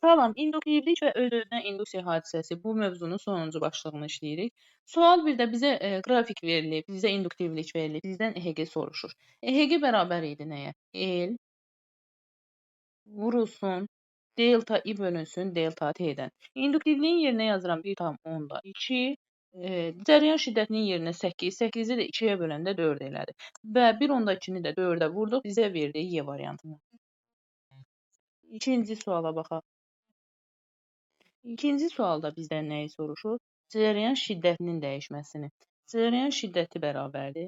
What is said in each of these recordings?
Salam, induktivlik və öz-özünə induksiya hadisəsi bu mövzunun sonuncu başlığını işləyirik. Sual 1-də bizə qrafik verilib, bizə induktivlik verilib, bizdən EHG soruşur. EHG bərabər idi nəyə? L vurulsun delta I bölünsün delta T-dən. İnduktivliyin yerinə yazıram 1,2. Cəryan şiddətinin yerinə 8, 8-i də 2-yə böləndə 4 elədi. Və 1,2-ni də 4-ə vurduq, bizə verdi Y variantını. İkinci suala baxaq. İkinci sualda bizdən nəyi soruşur? Cəryan şiddətinin dəyişməsini. Cəryan şiddəti bərabərdir.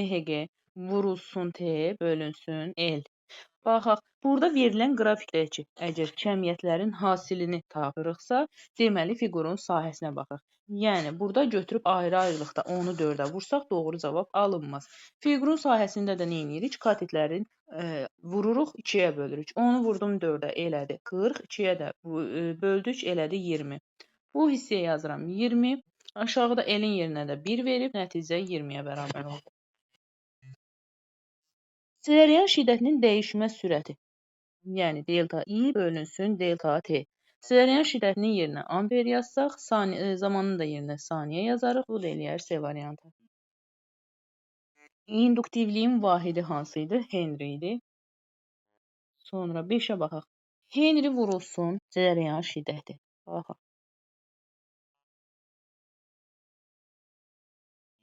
EHG vurulsun T bölünsün L. Baxaq, burada verilən qrafikdəki əgər kəmiyyətlərin hasilini tapırıqsa, deməli fiqurun sahəsinə baxaq. Yəni, burada götürüb ayrı-ayrılıqda onu 4-ə vursaq, doğru cavab alınmaz. Fiqurun sahəsində də nə edirik? Katetlərin vururuq, 2-yə bölürük. Onu vurdum 4-ə, elədi 40, 2-yə də böldük, elədi 20. Bu hissəyə yazıram 20. Aşağıda L-in yerinə də 1 verib, nəticə 20-yə bərabər oldu. Cəryan şiddətinin dəyişmə sürəti. Yəni delta I bölünsün delta T. Cəryan şiddətinin yerinə amper yazsaq, zamanın da yerinə saniyə yazarıq. Bu da eləyər C variantı. İnduktivliyin vahidi hansı idi? Henri idi. Sonra 5-ə baxaq. Henri vurulsun cəryan şiddəti. Baxaq.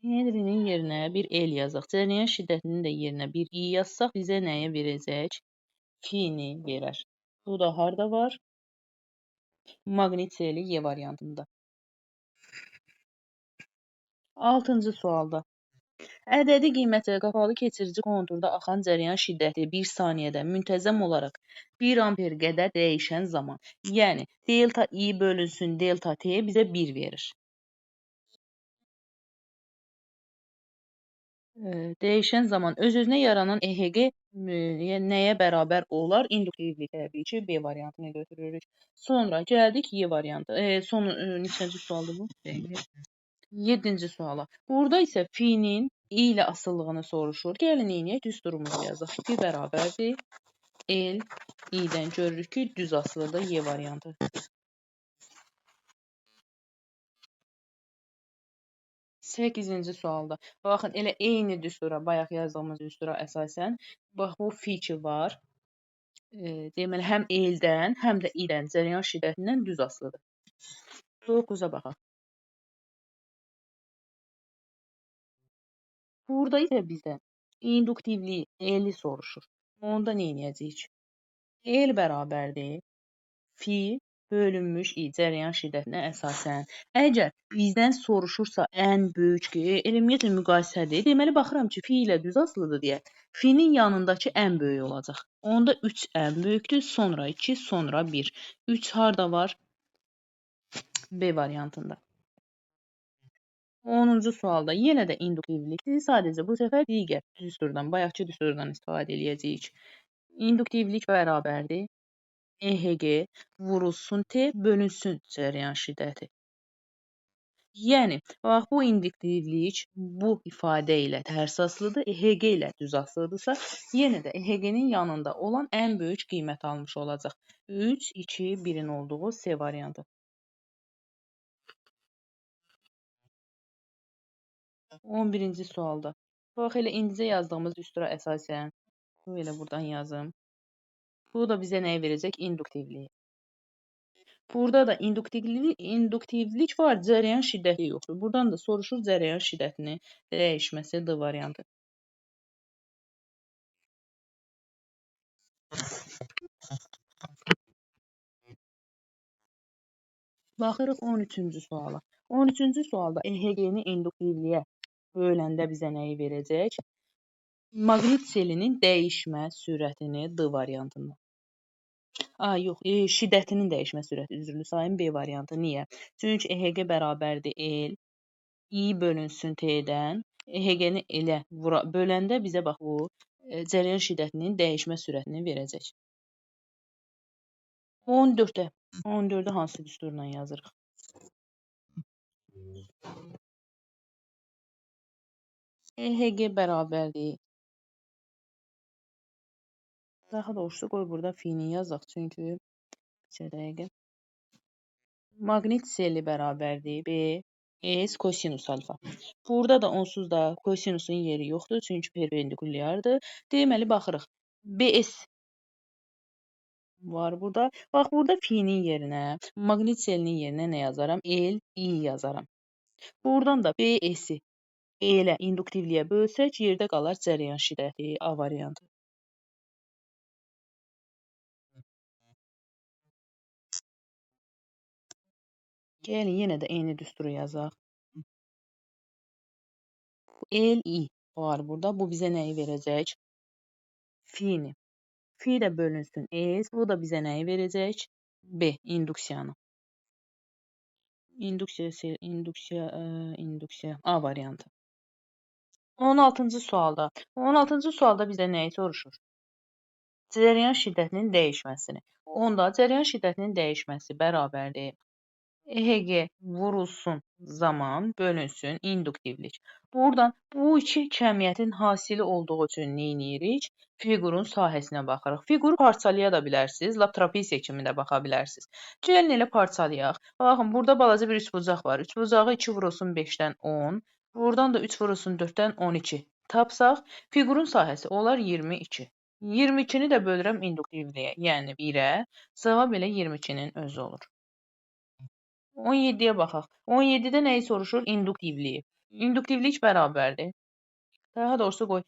Henrinin yerinə bir L yazaq. Cəryan şiddətinin də yerinə bir I yazsaq, bizə nəyə verəcək? Fi-ni verər. Bu da harda var? Maqnit seli Y variantında. 6-cı sualda. Ədədi qiymətə qapalı keçirici konturda axan cəryan şiddəti 1 saniyədə müntəzəm olaraq 1 amper qədər dəyişən zaman. Yəni, delta I bölünsün delta T bizə 1 verir. Dəyişən zaman öz-özünə yaranan EHG nəyə bərabər olar? İnduktivlik təbii ki, B variantını götürürük. Sonra gəldik Y variantı. Neçənci sualdır bu? 7-ci suala. Burada isə Fi-nin I ilə asıllığını soruşur. Gəlin neyniyək? Düz durumuzu yazaq. Fi bərabərdir. L I-dən görürük ki, düz asılıdır Y variantı. 8-ci sualda. Baxın, elə eyni düstura, bayaq yazdığımız düstura əsasən, bax, bu fi ki var. Deməli, həm L-dən, həm də I-dən, cəryan şiddətindən düz asılıdır. 9-a baxaq. Burada isə bizdən induktivliyi L-i soruşur. Onda nə edəcəyik? L bərabərdir. Fi bölünmüş I cəryan şiddətinə əsasən. Əgər bizdən soruşursa ən böyük ki, ümumiyyətlə müqayisədir. Deməli, baxıram ki, fi ilə düz asılıdır deyə. Fi-nin yanındakı ən böyük olacaq. Onda 3 ən böyükdür, sonra 2, sonra 1. 3 harda var? B variantında. 10-cu sualda yenə də induktivlikdir. Sadəcə bu səfər digər düsturdan, bayaqki düsturdan istifadə edəcəyik. İnduktivlik bərabərdir. EHG vurulsun T bölünsün cəryan şiddəti. Yəni, bax, bu induktivlik bu ifadə ilə tərs asılıdır, EHG ilə düz asılıdırsa, yenə də EHG-nin yanında olan ən böyük qiymət almış olacaq. 3, 2, 1-in olduğu C variantı. 11-ci sualda. Bax, elə indicə yazdığımız düstura əsasən, bu elə buradan yazım. Bu da bizə nəyi verəcək? İnduktivliyi. Burada da induktivlik var, cəryan şiddəti yoxdur. Buradan da soruşur cəryan şiddətini dəyişməsi D variantı. Baxırıq 13-cü suala. 13-cü sualda EHG-ni induktivliyə böləndə bizə nəyi verəcək? Maqnit selinin dəyişmə sürətini D variantında. Yox, şiddətinin dəyişmə sürəti üzrlü sayın B variantı. Niyə? Çünki EHG bərabərdir L, I bölünsün T-dən. EHG-ni elə böləndə bizə bax bu cəryan şiddətinin dəyişmə sürətini verəcək. 14-ə. 14-ə hansı düsturla yazırıq? EHG bərabərdir. Daha doğrusu qoy burada fi-ni yazaq, çünki Bir dəqiqə. Maqnit seli bərabərdir B S kosinus alfa. Burada da onsuz da kosinusun yeri yoxdur, çünki perpendikulyardır. Deməli, baxırıq. BS var burada. Bax, burada fi-nin yerinə, maqnit selinin yerinə nə yazaram? L, I yazaram. Buradan da BS-i E-lə induktivliyə bölsək, yerdə qalar cərəyan şiddəti A variantı. Gəlin, yenə də eyni düsturu yazaq. L, I var burada. Bu bizə nəyi verəcək? Fi-ni. Fi də bölünsün S. Bu da bizə nəyi verəcək? B, induksiyanı. İnduksiya A variantı. 16-cı sualda. 16-cı sualda bizə nəyi soruşur? Cərəyan şiddətinin dəyişməsini. Onda cərəyan şiddətinin dəyişməsi bərabərdir. EHG vurulsun zaman bölünsün induktivlik. Buradan bu iki cəmiyyətin hasili olduğu üçün nə edirik? Fiqurun sahəsinə baxırıq. Fiquru parçalaya da bilərsiniz. Lap trapesiya kimi də baxa bilərsiniz. Gəlin elə parçalayaq. Baxın, burada balaca bir üçbucaq var. Üçbucağı 2 vurulsun 5-dən 10. Buradan da 3 vurulsun 4-dən 12. Tapsaq, fiqurun sahəsi olar 22. 22-ni də bölürəm induktivliyə, yəni 1-ə. Cavab elə 22-nin özü olur. 17-yə baxaq. 17-də nəyi soruşur? İnduktivliyi. İnduktivlik bərabərdir. Daha doğrusu qoy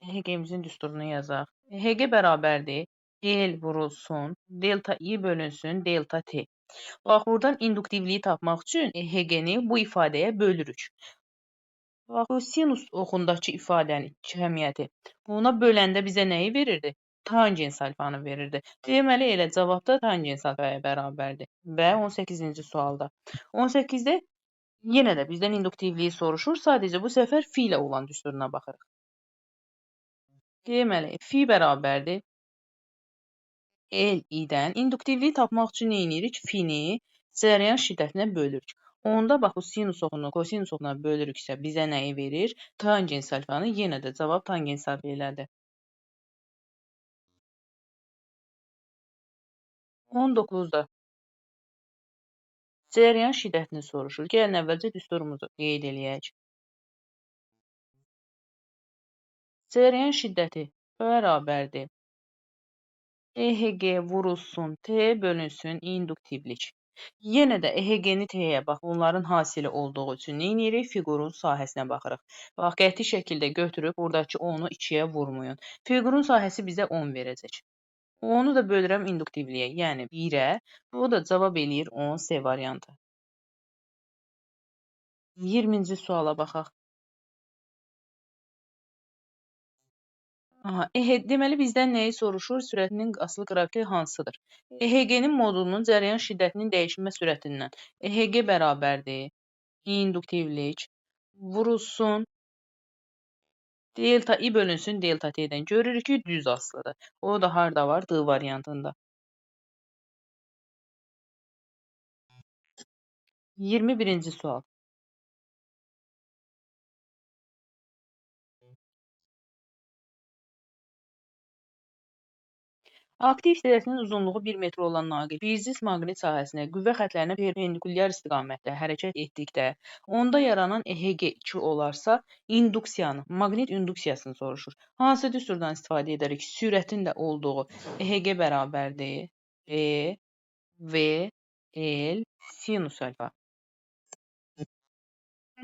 EHG-mizin düsturunu yazaq. EHG bərabərdir. L vurulsun, delta I bölünsün, delta T. Bax, buradan induktivliyi tapmaq üçün EHG-ni bu ifadəyə bölürük. Bax, bu sinus oxundakı ifadənin cəmiyyəti. Buna böləndə bizə nəyi verirdi? Tangens alfanı verirdi. Deməli, elə cavabda tangens alfaya bərabərdir. Və 18-ci sualda. 18-də yenə də bizdən induktivliyi soruşur. Sadəcə bu səfər fi ilə olan düsturuna baxırıq. Deməli, fi bərabərdir. L i-dən induktivliyi tapmaq üçün nə edirik? Fi-ni cərəyan şiddətinə bölürük. Onda bax, bu sinus oxunu kosinus oxuna bölürüksə bizə nəyi verir? Tangens alfanı. Yenə də cavab tangens alfa ilədir. 19-da cərəyan şiddətini soruşur. Gəlin əvvəlcə düsturumuzu qeyd eləyək. Cərəyan şiddəti bərabərdir. EHG vurulsun T bölünsün induktivlik. Yenə də EHG-ni T-yə bax, bunların hasili olduğu üçün nə edirik? Fiqurun sahəsinə baxırıq. Bax, qəti şəkildə götürüb buradakı 10-u 2-yə vurmayın. Fiqurun sahəsi bizə 10 verəcək. Onu da bölürəm induktivliyə, yəni 1-ə. Bu da cavab eləyir 10 C variantı. 20-ci suala baxaq. Deməli, bizdən nəyi soruşur? Sürətinin asılı qrafiki hansıdır? EHG-nin modulunun cərəyan şiddətinin dəyişmə sürətindən. EHG bərabərdir. İnduktivlik vurulsun. Delta I bölünsün delta T-dən. Görürük ki, düz asılıdır. O da harada var? D variantında. 21-ci sual. Aktiv hissəsinin uzunluğu 1 metr olan naqil bizis maqnit sahəsinə qüvvə xətlərinə perpendikulyar istiqamətdə hərəkət etdikdə, onda yaranan EHG 2 olarsa, induksiyanı, maqnit induksiyasını soruşur. Hansı düsturdan istifadə edərək sürətin də olduğu EHG bərabərdir? E, V, L, sinus alfa.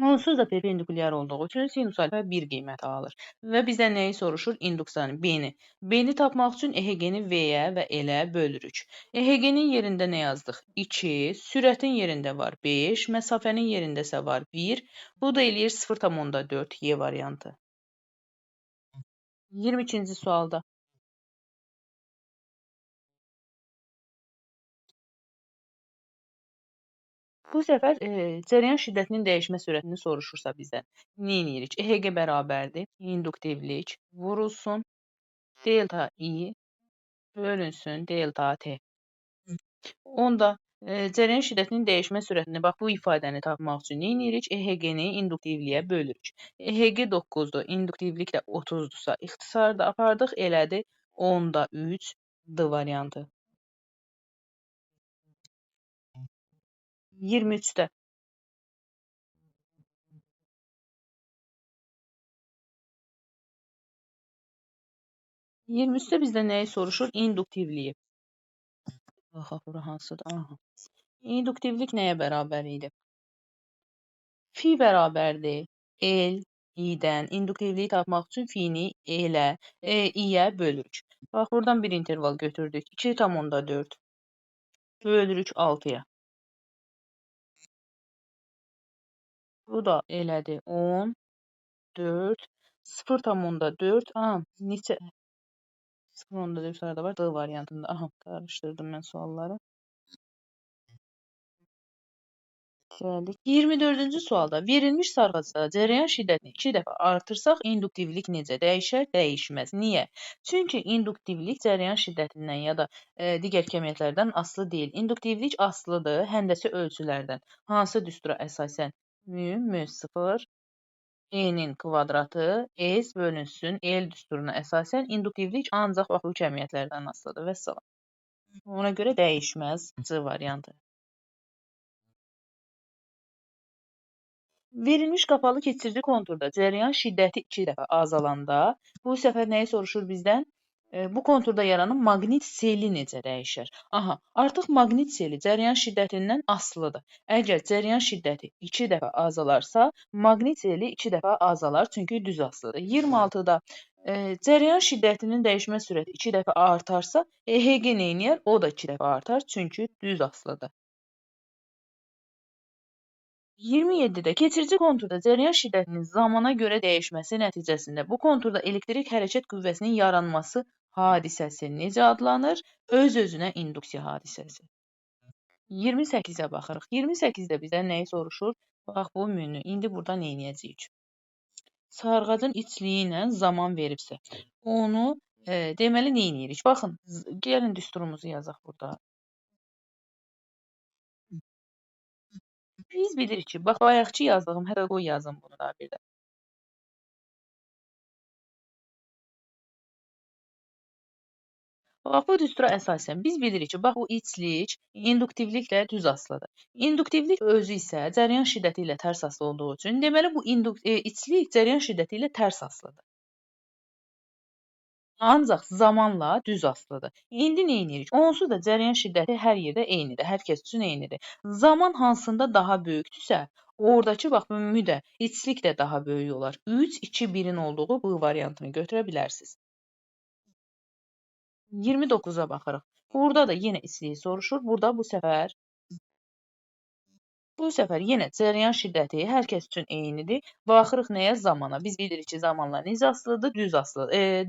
Onsuz da perpendikulyar olduğu üçün sinus alfa 1 qiyməti alır. Və bizə nəyi soruşur? Induksiyanı, B-ni. B-ni tapmaq üçün EHG-ni V-yə və L-ə bölürük. EHG-nin yerində nə yazdıq? 2, sürətin yerində var 5, məsafənin yerində isə var 1. Bu da eləyir 0,4 Y variantı. 22-ci sualda. Bu səfər cərəyan şiddətinin dəyişmə sürətini soruşursa bizdən nə edirik? EHG bərabərdir. İnduktivlik vurulsun. Delta I bölünsün delta T. Onda cərəyan şiddətinin dəyişmə sürətini bax bu ifadəni tapmaq üçün nə edirik? EHG-ni induktivliyə bölürük. EHG 9-dur, induktivlik də 30-dursa ixtisarda apardıq elədi 10-da 3 D variantı. 23-də. 23-də bizdə nəyi soruşur? İnduktivliyi. Baxaq, bura hansıdır? Aha. İnduktivlik nəyə bərabər idi? Fi bərabərdir. El, i-dən. İnduktivliyi tapmaq üçün fi-ni elə, i-yə bölürük. Bax, buradan bir interval götürdük. 2,4 bölürük 6-ya. Bu da elədir. 10, 4, 0,4. Aha, neçə? 0,4 sırada var. D variantında. Aha, qarışdırdım mən sualları. Gəldik. 24-cü sualda verilmiş sarğıcda cərəyan şiddətini 2 dəfə artırsaq induktivlik necə dəyişər? Dəyişməz. Niyə? Çünki induktivlik cərəyan şiddətindən ya da digər kəmiyyətlərdən asılı deyil. İnduktivlik asılıdır həndəsi ölçülərdən. Hansı düstura əsasən? μ0 e-nin kvadratı s bölünsün l düsturuna əsasən induktivlik ancaq bax bu kəmiyyətlərdən asılıdır və s. Ona görə dəyişməz C variantı. Verilmiş qapalı keçirdi konturda cərəyan şiddəti 2 dəfə azalanda, bu səfər nəyi soruşur bizdən? Bu konturda yaranan maqnit seli necə dəyişir? Aha, artıq maqnit seli cərəyan şiddətindən asılıdır. Əgər cərəyan şiddəti 2 dəfə azalarsa, maqnit seli 2 dəfə azalar, çünki düz asılıdır. 26-da cərəyan şiddətinin dəyişmə sürəti 2 dəfə artarsa, EHG neyniyər? O da 2 dəfə artar, çünki düz asılıdır. 27-də keçirici konturda cərəyan şiddətinin zamana görə dəyişməsi nəticəsində bu konturda elektrik hərəkət qüvvəsinin yaranması hadisəsi necə adlanır? Öz-özünə induksiya hadisəsi. 28-ə baxırıq. 28-də bizdən nəyi soruşur? Bax, bu münü. İndi burada neynəyəcəyik? Sarğacın içliyi ilə zaman veribsə, onu deməli neyləyirik? Baxın, gəlin düsturumuzu yazaq burada. Biz bilirik ki, bax, bayaqçı yazdığım, hətta qoy yazım bunu da bir də. Bax, bu düstura əsasən biz bilirik ki, bax, bu içlik induktivliklə düz asılıdır. İnduktivlik özü isə cərəyan şiddəti ilə tərs asılı olduğu üçün, deməli, bu içlik cərəyan şiddəti ilə tərs asılıdır. Ancaq zamanla düz asılıdır. İndi neyirik? Onsuz da cərəyan şiddəti hər yerdə eynidir, hər kəs üçün eynidir. Zaman hansında daha böyükdürsə, oradakı bax bu müdə, içlik də daha böyük olar. 3, 2, 1-in olduğu bu variantını götürə bilərsiniz. 29-a baxırıq. Burada da yenə içliyi soruşur. Burada bu səfər yenə cərəyan şiddəti hər kəs üçün eynidir. Baxırıq nəyə? Zamana. Biz bilirik ki, zamanla necə asılıdır?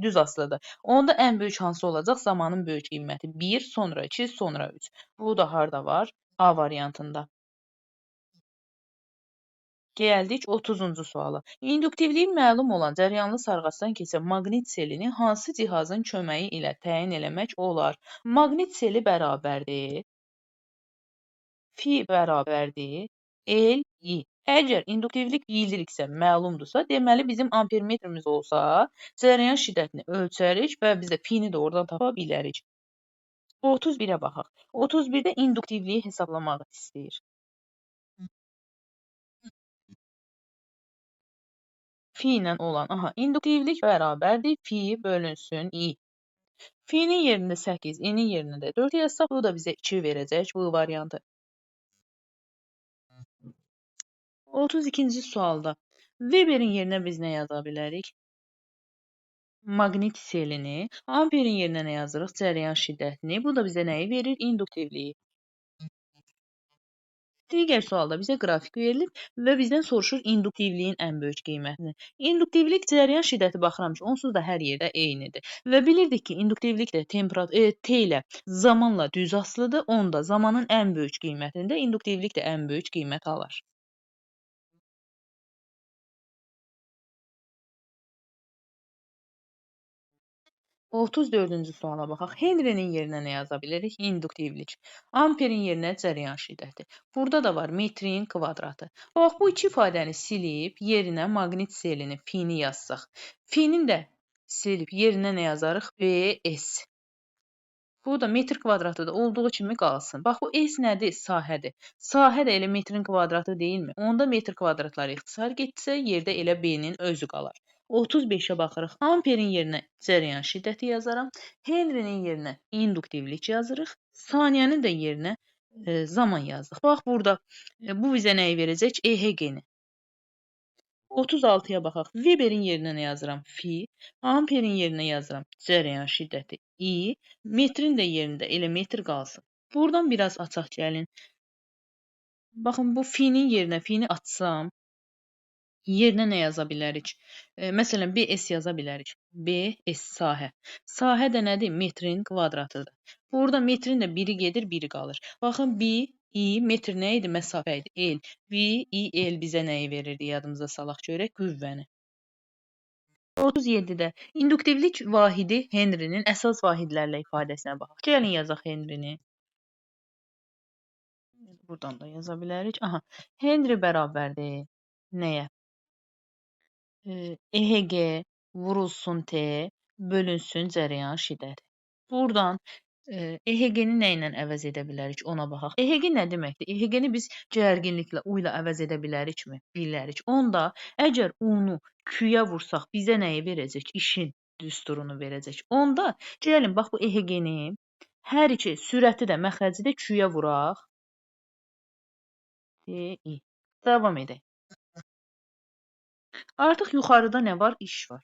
Düz asılıdır. Onda ən böyük hansı olacaq? Zamanın böyük qiyməti 1, sonra 2, sonra 3. Bu da harda var? A variantında. Gəldik 30-cu suala. İnduktivliyi məlum olan cərəyanlı sarğacdan keçən maqnit selini hansı cihazın köməyi ilə təyin eləmək olar? Maqnit seli bərabərdir. Fi bərabərdir. L, I. Əgər induktivlik biliriksə, məlumdursa, deməli bizim ampermetrimiz olsa, cərəyan şiddətini ölçərik və biz də P-ni də oradan tapa bilərik. 31-ə baxaq. 31-də induktivliyi hesablamaq istəyir. Fi ilə olan, induktivlik bərabərdir. Fi bölünsün I. Fi-nin yerində 8, I-nin yerində 4 yazsaq, bu da bizə 2 verəcək bu variantı. 32-ci sualda Weberin yerinə biz nə yaza bilərik? Maqnit selini, amperin yerinə nə yazırıq? Cərəyan şiddətini. Bu da bizə nəyi verir? İnduktivliyi. Digər sualda bizə qrafik verilib və bizdən soruşur induktivliyin ən böyük qiymətini. İnduktivlik cərəyan şiddəti baxıram ki, onsuz da hər yerdə eynidir. Və bilirdik ki, induktivlik də T ilə zamanla düz asılıdır. Onda zamanın ən böyük qiymətində induktivlik də ən böyük qiymət alır. 34-cü suala baxaq. Henrinin yerinə nə yaza bilərik? İnduktivlik. Amperin yerinə cərəyan şiddəti. Burada da var metrin kvadratı. Bax, bu iki ifadəni silib, yerinə maqnit selini, Fi-ni yazsaq. Fi-nin də silib, yerinə nə yazarıq? BS. Bu da metr kvadratı da olduğu kimi qalsın. Bax, bu S nədir? Sahədir. Sahə də elə metrin kvadratı deyilmi? Onda metr kvadratları ixtisar getsə, yerdə elə B-nin özü qalar. 35-ə baxırıq. Amperin yerinə cərəyan şiddəti yazaram. Henrinin yerinə induktivlik yazırıq. Saniyənin də yerinə zaman yazdıq. Bax, burada bu bizə nəyi verəcək? EHG-ni. 36-ya baxaq. Weberin yerinə nə yazıram? Fi. Amperin yerinə yazıram. Cərəyan şiddəti I. Metrin də yerində elə metr qalsın. Buradan biraz açaq gəlin. Baxın, bu finin yerinə fini açsam, yerinə nə yaza bilərik? Məsələn, BS yaza bilərik. BS sahə. Sahə də nədir? Metrin kvadratıdır. Burada metrin də biri gedir, biri qalır. Baxın, I metr nə idi? Məsafə idi. L. L bizə nəyi verirdi? Yadımıza salaq görək. Qüvvəni. 37-də induktivlik vahidi Henrinin əsas vahidlərlə ifadəsinə baxaq. Gəlin yazaq Henrini. Buradan da yaza bilərik. Aha, Henry bərabərdir nəyə? EHG vurulsun T bölünsün cərəyan şiddəti. Buradan EHG-ni nə ilə əvəz edə bilərik? Ona baxaq. EHG nə deməkdir? EHG-ni biz gərginliklə U ilə əvəz edə bilərikmi? Bilərik. Onda əgər U-nu Q-yə vursaq, bizə nəyi verəcək? İşin düsturunu verəcək. Onda gəlin, bax bu EHG-ni hər iki sürəti də, məxrəci də Q-yə vuraq. Davam edək. Artıq yuxarıda nə var? İş var.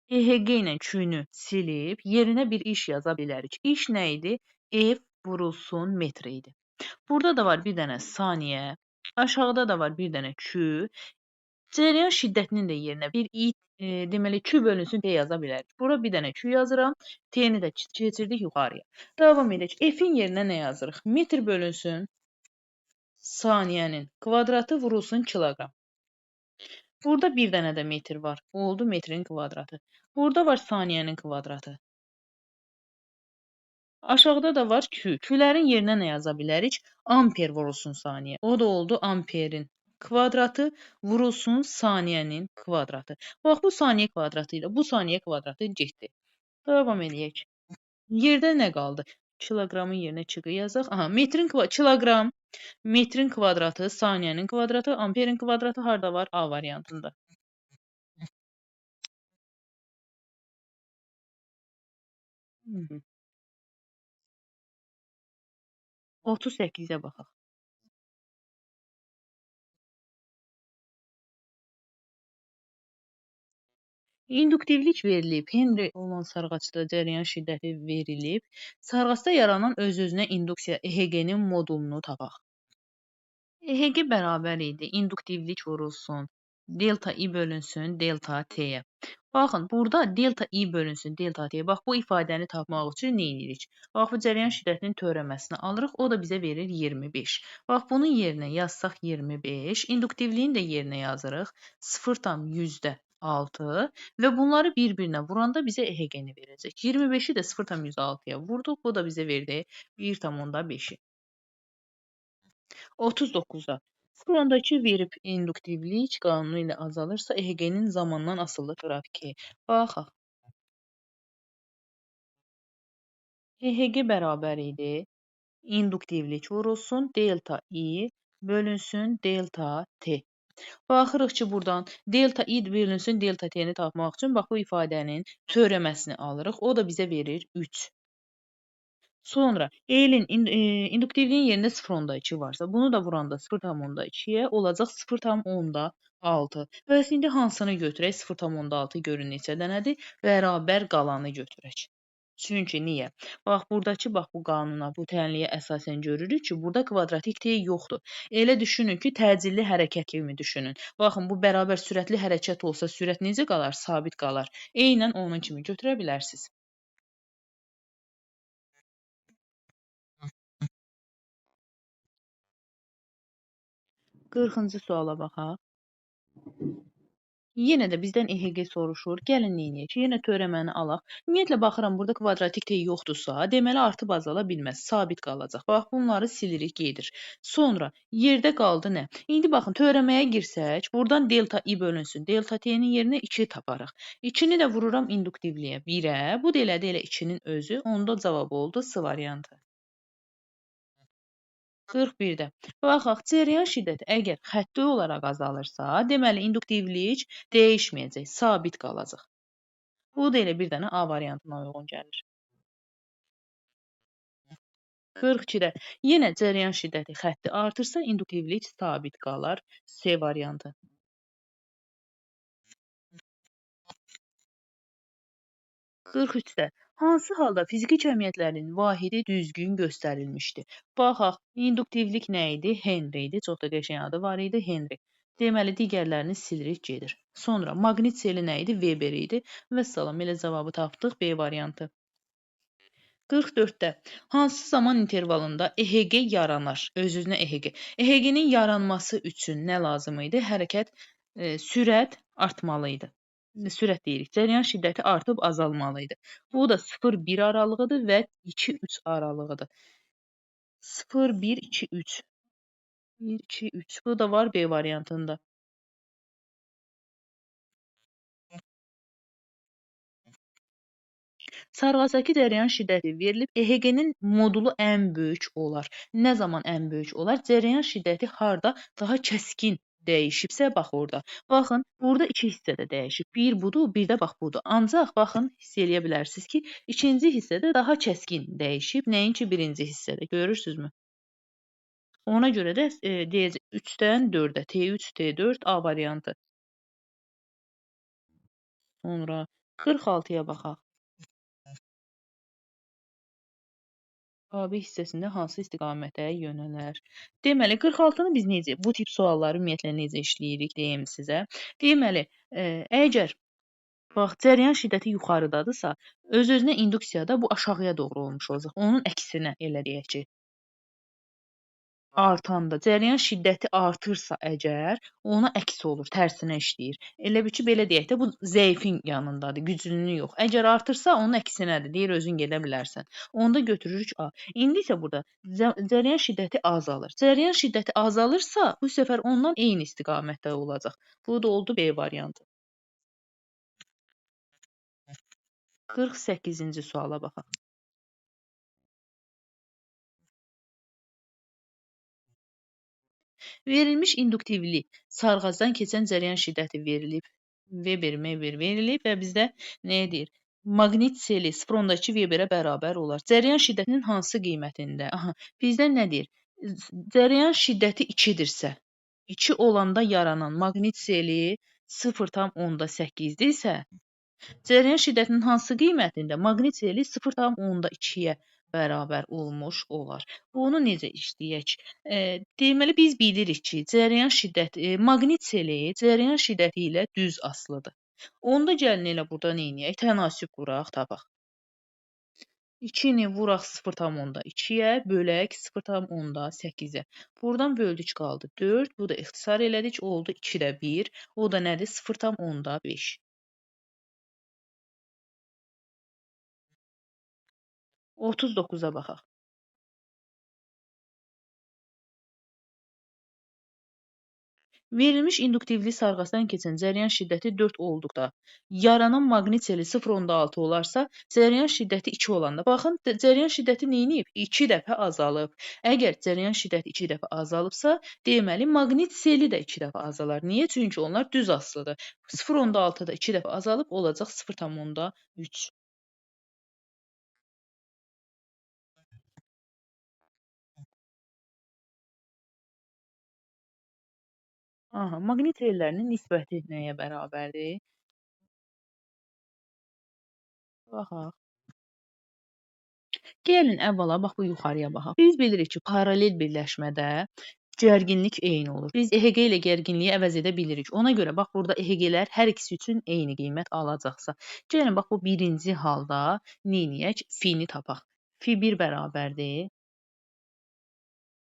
EHG ilə Q-nü silib, yerinə bir iş yaza bilərik. İş nə idi? F vurulsun metr idi. Burada da var bir dənə saniyə. Aşağıda da var bir dənə Q. Cərəyan şiddətinin də yerinə bir I, deməli Q bölünsün T yaza bilərik. Bura bir dənə Q yazıram. T-ni də keçirdik yuxarıya. Davam edək. F-in yerinə nə yazırıq? Metr bölünsün saniyənin kvadratı vurulsun kiloqram. Burada bir dənə də metr var. Oldu metrin kvadratı. Burada var saniyənin kvadratı. Aşağıda da var Q. Q-lərin yerinə nə yaza bilərik? Amper vurulsun saniyə. O da oldu amperin kvadratı vurulsun saniyənin kvadratı. Bax, bu saniyə kvadratı ilə bu saniyə kvadratı getdi. Davam edək. Yerdə nə qaldı? Kiloqramın yerinə çıqı yazaq. Aha, kiloqram, metrin kvadratı, saniyənin kvadratı, amperin kvadratı harda var? A variantında. 38-ə baxaq. İnduktivlik verilib, Henry olan sarğacda cərəyan şiddəti verilib. Sarğacda yaranan öz-özünə induksiya EHG-nin modulunu tapaq. EHG bərabər idi, induktivlik vurulsun, delta I bölünsün delta T-yə. Baxın, burada delta I bölünsün delta T-yə. Bax, bu ifadəni tapmaq üçün nə edirik? Bax, bu cərəyan şiddətinin törəməsini alırıq, o da bizə verir 25. Bax, bunun yerinə yazsaq 25, induktivliyin də yerinə yazırıq 0,6 və bunları bir-birinə vuranda bizə EHG-ni verəcək. 25-i də 0,6-ya vurduq, bu da bizə verdi 1,5-i. 39-da frondakı verib induktivlik qanunu ilə azalırsa EHG-nin zamandan asılı qrafiki. Baxaq. EHG bərabər idi. İnduktivlik vurulsun delta I bölünsün delta T. Baxırıq ki, buradan delta I bölünsün delta T-ni tapmaq üçün bax bu ifadənin törəməsini alırıq. O da bizə verir 3. Sonra elin induktivliyin yerində 0,2 varsa, bunu da vuranda 0,2-yə olacaq 0,6. Bəs indi hansını götürək? 0,6 görün neçə dənədir? Bərabər qalanı götürək. Çünki niyə? Bax, buradakı bu qanuna, bu tənliyə əsasən görürük ki, burada kvadratik T yoxdur. Elə düşünün ki, təcilli hərəkət kimi düşünün. Baxın, bu bərabər sürətli hərəkət olsa, sürət necə qalar? Sabit qalar. Eynən onun kimi götürə bilərsiniz. 40-cı suala baxaq. Yenə də bizdən EHG soruşur. Gəlin neyniyək? Yenə törəməni alaq. Ümumiyyətlə baxıram burada kvadratik T yoxdursa, deməli artıb azala bilməz, sabit qalacaq. Bax bunları silirik, gedir. Sonra yerdə qaldı nə? İndi baxın törəməyə girsək, burdan delta I bölünsün. Delta T-nin yerinə 2 taparıq. 2-ni də vururam induktivliyə 1-ə. Bu da elədi elə 2-nin özü. Onda cavab oldu C variantı. 41-də. Baxaq, cəryan şiddəti əgər xətti olaraq azalırsa, deməli induktivlik dəyişməyəcək, sabit qalacaq. Bu da elə bir dənə A variantına uyğun gəlir. 42-də. Yenə cəryan şiddəti xətti artırsa, induktivlik sabit qalar. C variantı. 43-də. Hansı halda fiziki cəmiyyətlərin vahidi düzgün göstərilmişdir? Baxaq, induktivlik nə idi? Henri idi. Çox da qəşəng adı var idi, Henri. Deməli, digərlərini silirik, gedir. Sonra maqnit seli nə idi? Weber idi. Vəssalam, elə cavabı tapdıq, B variantı. 44-də. Hansı zaman intervalında EHG yaranar? Öz-özünə EHG. EHG-nin yaranması üçün nə lazım idi? Hərəkət, sürət artmalı idi. Sürət deyirik. Cəryan şiddəti artıb azalmalı idi. Bu da 0-1 aralığıdır və 2-3 aralığıdır. 0-1-2-3. 1-2-3. Bu da var B variantında. Sarğasakı cəryan şiddəti verilib, EHG-nin modulu ən böyük olar. Nə zaman ən böyük olar? Cəryan şiddəti harda daha kəskin dəyişibsə, bax orada. Baxın, burada iki hissədə dəyişib. Bir budur, bir də bax budur. Ancaq baxın, hiss eləyə bilərsiniz ki, ikinci hissədə daha kəskin dəyişib, nəinki birinci hissədə. Görürsünüzmü? Ona görə də deyəcək 3-dən 4-ə, T3, T4, A variantı. Sonra 46-ya baxaq. AB hissəsində hansı istiqamətə yönələr? Deməli, 46-nı biz necə, bu tip sualları ümumiyyətlə necə işləyirik, deyim sizə. Deməli, əgər bax, cəryan şiddəti yuxarıdadırsa, öz-özünə induksiyada bu aşağıya doğru olmuş olacaq. Onun əksinə elə deyək ki, artanda, cəryan şiddəti artırsa əgər, ona əks olur, tərsinə işləyir. Elə bil ki, belə deyək də, bu zəifin yanındadır, güclünün yox. Əgər artırsa, onun əksinədir, deyir, özün gedə bilərsən. Onda götürürük A. İndi isə burada cəryan şiddəti azalır. Cəryan şiddəti azalırsa, bu səfər ondan eyni istiqamətdə olacaq. Bu da oldu B variantı. 48-ci suala baxaq. Verilmiş induktivli sarğazdan keçən cəryan şiddəti verilib. Weber verilib və bizdə nəyə deyir? Maqnit seli 0.2 Weberə bərabər olar. Cəryan şiddətinin hansı qiymətində? Aha, bizdən nə deyir? Cəryan şiddəti 2-dirsə, 2 olanda yaranan maqnit seli 0,8-dirsə, cəryan şiddətinin hansı qiymətində maqnit seli 0,2-yə bərabər olmuş olar. Bunu necə işləyək? Deməli, biz bilirik ki, cəryan şiddəti, maqnit seli cəryan şiddəti ilə düz asılıdır. Onda gəlin elə burada neyniyək? Tənasüb quraq, tapaq. 2-ni vuraq 0,2-yə, bölək 0,8-ə. Buradan böldük qaldı 4, bu da ixtisar elədik, oldu 2-də 1, o da nədir? 0,5. 39-a baxaq. Verilmiş induktivli sarğasdan keçən cəryan şiddəti 4 olduqda, yaranan maqnit seli 0,6 olarsa, cəryan şiddəti 2 olanda, baxın, cəryan şiddəti neyniyib? 2 dəfə azalıb. Əgər cəryan şiddəti 2 dəfə azalıbsa, deməli, maqnit seli də 2 dəfə azalar. Niyə? Çünki onlar düz asılıdır. 0,6-da 2 dəfə azalıb, olacaq 0,3. Aha, maqnit sellərinin nisbəti nəyə bərabərdir? Baxaq. Gəlin əvvəla bax bu yuxarıya baxaq. Biz bilirik ki, paralel birləşmədə gərginlik eyni olur. Biz EHG ilə gərginliyi əvəz edə bilirik. Ona görə bax burada EHG-lər hər ikisi üçün eyni qiymət alacaqsa. Gəlin bax bu birinci halda neyniyək? Fi-ni tapaq. Fi 1 bərabərdir.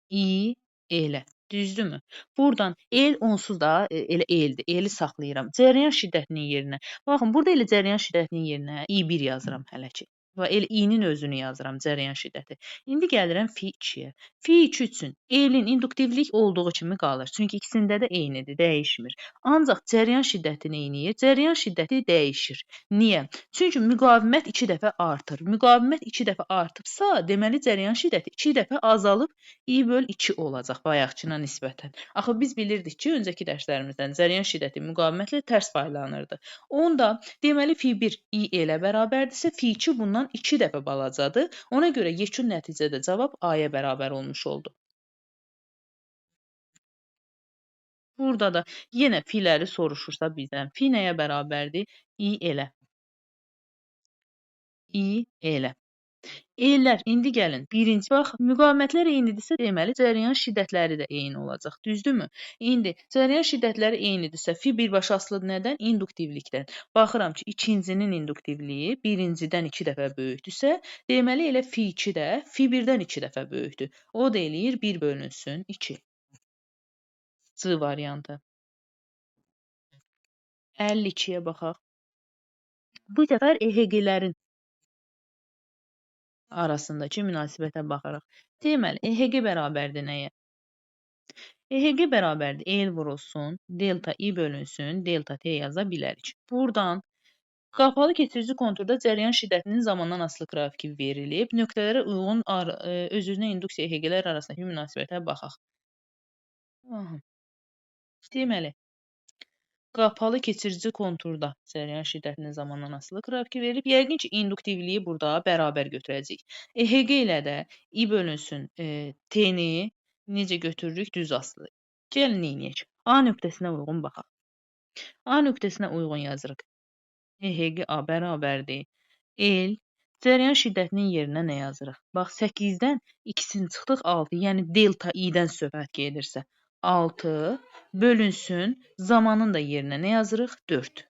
I elə. Düzdürmü? Buradan el onsuz da elə eldir. Eli saxlayıram. Cərəyan şiddətinin yerinə. Baxın, burada elə cərəyan şiddətinin yerinə i1 yazıram hələ ki. Və elə i-nin özünü yazıram, cərəyan şiddəti. İndi gəlirəm fi2-yə. Fi2 üçün elin induktivlik olduğu kimi qalır. Çünki ikisində də eynidir, dəyişmir. Ancaq cərəyan şiddəti neyniyir? Cərəyan şiddəti dəyişir. Niyə? Çünki müqavimət 2 dəfə artır. Müqavimət 2 dəfə artıbsa, deməli cərəyan şiddəti 2 dəfə azalıb i/2 olacaq bayaqkına nisbətən. Axı biz bilirdik ki, öncəki dərslərimizdən cərəyan şiddəti müqavimətlə tərs paylanırdı. Onda deməli fi1 i elə bərabərdirsə, fi2 bundan 2 dəfə balacadır. Ona görə yekun nəticədə cavab A-ya bərabər olmuş oldu. Burada da yenə filəri soruşursa bizdən, fi nəyə bərabərdir? I elə. I elə. Ellər, indi gəlin. Birinci, bax, müqavimətlər eynidirsə, deməli, cərəyan şiddətləri də eyni olacaq. Düzdürmü? İndi, cərəyan şiddətləri eynidirsə, fi birbaşa asılıdır nədən? İnduktivlikdən. Baxıram ki, ikincinin induktivliyi birincidən 2 dəfə böyükdürsə, deməli, elə fi2 də fi birdən 2 dəfə böyükdür. O da eləyir 1/2. C variantı. 52-yə baxaq. Bu səfər EHG-lərin arasındakı münasibətə baxaraq. Deməli, EHG bərabərdir nəyə? EHG bərabərdir el vurulsun, delta i bölünsün, delta t yaza bilərik. Buradan qapalı keçirici konturda cərəyan şiddətinin zamandan asılı qrafiki verilib. Nöqtələrə uyğun öz-özünə induksiya EHG-lər arasındakı münasibətə baxaq. Deməli, qapalı keçirici konturda cərəyan şiddətinin zamandan asılı qrafiki verilib. Yəqin ki, induktivliyi burada bərabər götürəcəyik. EHG ilə də i bölünsün t-ni necə götürürük? Düz asılı. Gəlin neyniyək? A nöqtəsinə uyğun baxaq. A nöqtəsinə uyğun yazırıq. EHG A bərabərdir. El cərəyan şiddətinin yerinə nə yazırıq? Bax, 8-dən 2-sini çıxdıq 6, yəni delta i-dən söhbət gedirsə. 6 bölünsün, zamanın da yerinə nə yazırıq? 4.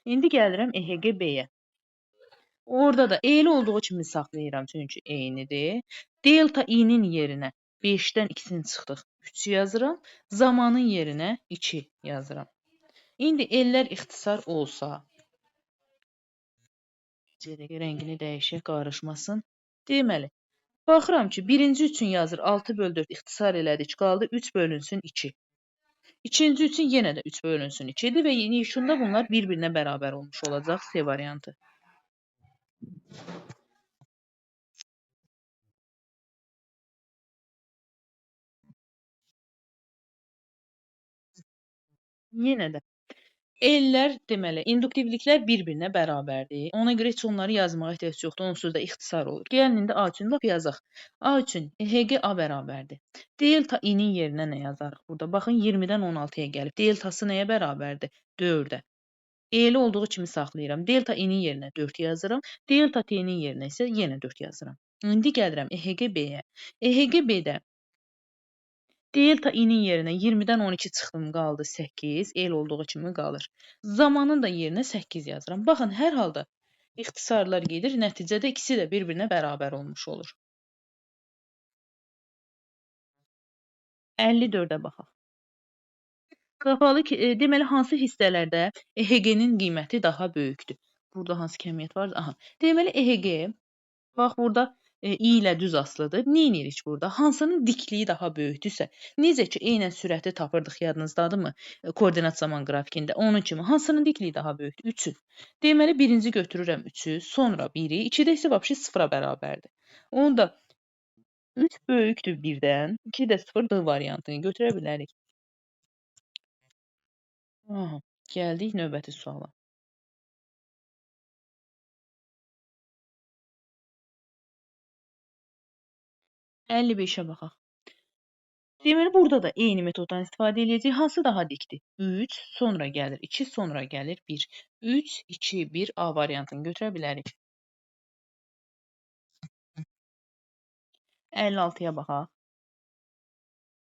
İndi gəlirəm EHG B-yə. Orada da eyni olduğu kimi saxlayıram, çünki eynidir. Delta i-nin yerinə 5-dən 2-sini çıxdıq, 3 yazıram. Zamanın yerinə 2 yazıram. İndi ellər ixtisar olsa, rəngini dəyişək, qarışmasın. Deməli, baxıram ki, birinci üçün yazır 6/4 ixtisar elədik, qaldı 3 bölünsün 2. İkinci üçün yenə də 3 bölünsün 2-dir və yekunda bunlar bir-birinə bərabər olmuş olacaq. C variantı. Yenə də ellər, deməli, induktivliklər bir-birinə bərabərdir. Ona görə heç onları yazmağa ehtiyac yoxdur. Onsuz da ixtisar olur. Gəlin indi A üçün lap yazaq. A üçün EHG A bərabərdir. Delta i-nin yerinə nə yazarıq burada? Baxın, 20-dən 16-ya gəlib. Deltası nəyə bərabərdir? 4-ə. Eli olduğu kimi saxlayıram. Delta i-nin yerinə 4 yazıram. Delta t-nin yerinə isə yenə 4 yazıram. İndi gəlirəm EHG B-yə. EHG B-də delta i-nin yerinə 20-dən 12 çıxdım, qaldı 8. El olduğu kimi qalır. Zamanın da yerinə 8 yazıram. Baxın, hər halda ixtisarlar gedir. Nəticədə ikisi də bir-birinə bərabər olmuş olur. 54-ə baxaq. Qapalı deməli, hansı hissələrdə EHG-nin qiyməti daha böyükdür? Burada hansı kəmiyyət var? Aha. Deməli, EHG, bax, burada i ilə düz asılıdır. Nə edirik burada? Hansının dikliyi daha böyükdürsə, necə ki, eynən sürəti tapırdıq, yadınızdadırmı? Koordinat zaman qrafikində. Onun kimi, hansının dikliyi daha böyükdür? 3-ün. Deməli, birinci götürürəm 3-ü, sonra 1-i. 2-də isə vəbşi 0-a bərabərdir. Onda 3 böyükdür 1-dən, 2 də 0 D variantını götürə bilərik. Aha, gəldik növbəti suala. 55-ə baxaq. Deməli, burada da eyni metoddan istifadə edəcəyik. Hansı daha dikdir? 3, sonra gəlir 2, sonra gəlir 1. 3, 2, 1 A variantını götürə bilərik. 56-ya baxaq.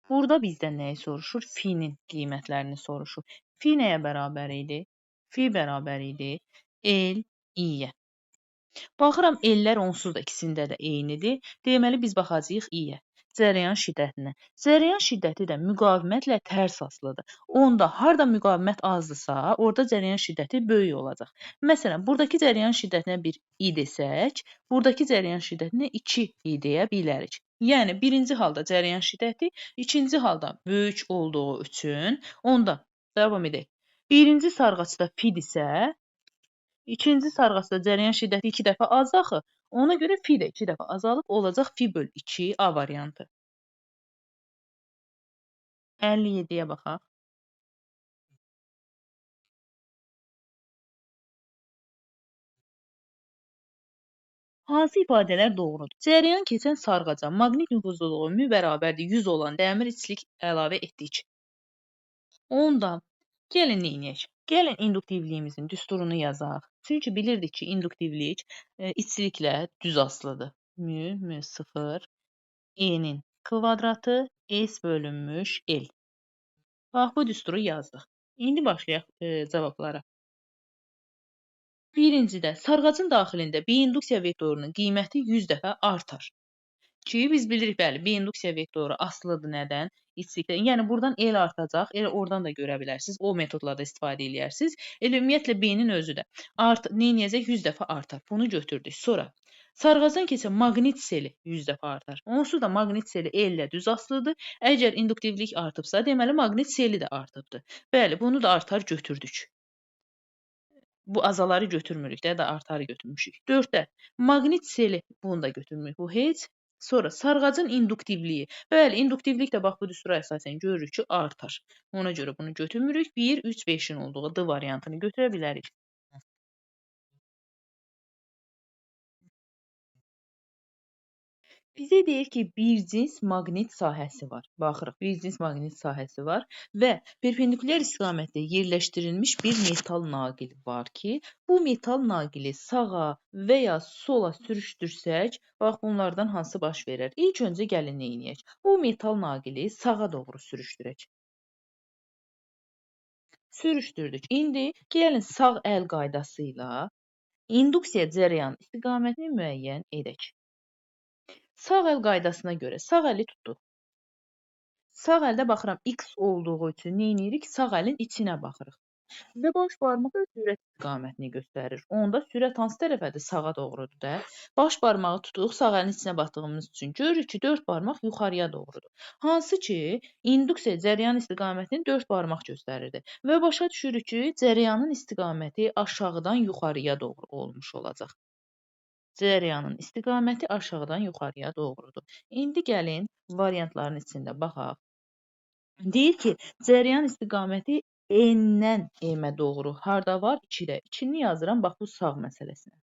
Burada bizdən nəyi soruşur? Fi-nin qiymətlərini soruşur. Fi nəyə bərabər idi? Fi bərabər idi el i-yə. Baxıram, ellər onsuz da ikisində də eynidir. Deməli, biz baxacağıq i-yə. cərəyan şiddətinə. Cərəyan şiddəti də müqavimətlə tərs asılıdır. Onda harda müqavimət azdırsa, orada cərəyan şiddəti böyük olacaq. Məsələn, buradakı cərəyan şiddətinə 1 i desək, buradakı cərəyan şiddətinə 2 i deyə bilərik. Yəni, birinci halda cərəyan şiddəti, ikinci halda böyük olduğu üçün, onda davam edək. Birinci sarğacda fidirsə, ikinci sarğacda cərəyan şiddəti 2 dəfə az axı, ona görə fi də 2 dəfə azalıb, olacaq fi böl 2 A variantı. 57-yə baxaq. Hansı ifadələr doğrudur? Cərəyan keçən sarğaca maqnit nüfuzluluğu mübərabərdir 100 olan dəmir istilik əlavə etdik. Onda gəlin neyniyək? Gəlin induktivliyimizin düsturunu yazaq. Çünki bilirdik ki, induktivlik istiliklə düz asılıdır. Mü 0, E-nin kvadratı, S bölünmüş L. Bax, bu düsturu yazdıq. İndi başlayaq cavablara. Birincidə, sarğacın daxilində biinduksiya vektorunun qiyməti 100 dəfə artar. Ki, biz bilirik, bəli, biinduksiya vektoru asılıdır nədən? İstilikdən. Yəni, buradan L artacaq, elə oradan da görə bilərsiniz, o metodla da istifadə edərsiniz. Elə ümumiyyətlə, B-nin özü də neyniyəcək? 100 dəfə artar. Bunu götürdük. Sonra, sarğacdan keçən maqnit seli 100 dəfə artar. Onsuz da maqnit seli L ilə düz asılıdır. Əgər induktivlik artıbsa, deməli, maqnit seli də artıbdır. Bəli, bunu da artar götürdük. Bu azaları götürmürük də, artarı götürmüşük. 4-də maqnit seli, bunu da götürmürük. Bu heç. Sonra sarğacın induktivliyi. Bəli, induktivlik də bax bu düstura əsasən görürük ki, artar. Ona görə bunu götürmürük. 1, 3, 5-in olduğu D variantını götürə bilərik. Bizə deyir ki, bir cins maqnit sahəsi var. Baxırıq, bir cins maqnit sahəsi var və perpendikulyar istiqamətdə yerləşdirilmiş bir metal naqil var ki, bu metal naqili sağa və ya sola sürüşdürsək, bax bunlardan hansı baş verər? İlk öncə gəlin neyniyək? Bu metal naqili sağa doğru sürüşdürək. Sürüşdürdük. İndi gəlin sağ əl qaydası ilə induksiya cərəyan istiqamətini müəyyən edək. Sağ əl qaydasına görə sağ əli tutduq. Sağ əldə baxıram X olduğu üçün neynirik? Sağ əlin içinə baxırıq. Və baş barmağı sürət istiqamətini göstərir. Onda sürət hansı tərəfədir? Sağa doğrudur da. Baş barmağı tutuq, sağ əlin içinə baxdığımız üçün görürük ki, 4 barmaq yuxarıya doğrudur. Hansı ki, induksiya cərəyan istiqamətini 4 barmaq göstərirdi. Və başa düşürük ki, cərəyanın istiqaməti aşağıdan yuxarıya doğru olmuş olacaq. Cərəyanın istiqaməti aşağıdan yuxarıya doğrudur. İndi gəlin variantların içində baxaq. Deyir ki, cərəyan istiqaməti N-dən M-ə doğru harda var? 2-də. 2-ni yazıram, bax bu sağ məsələsinə.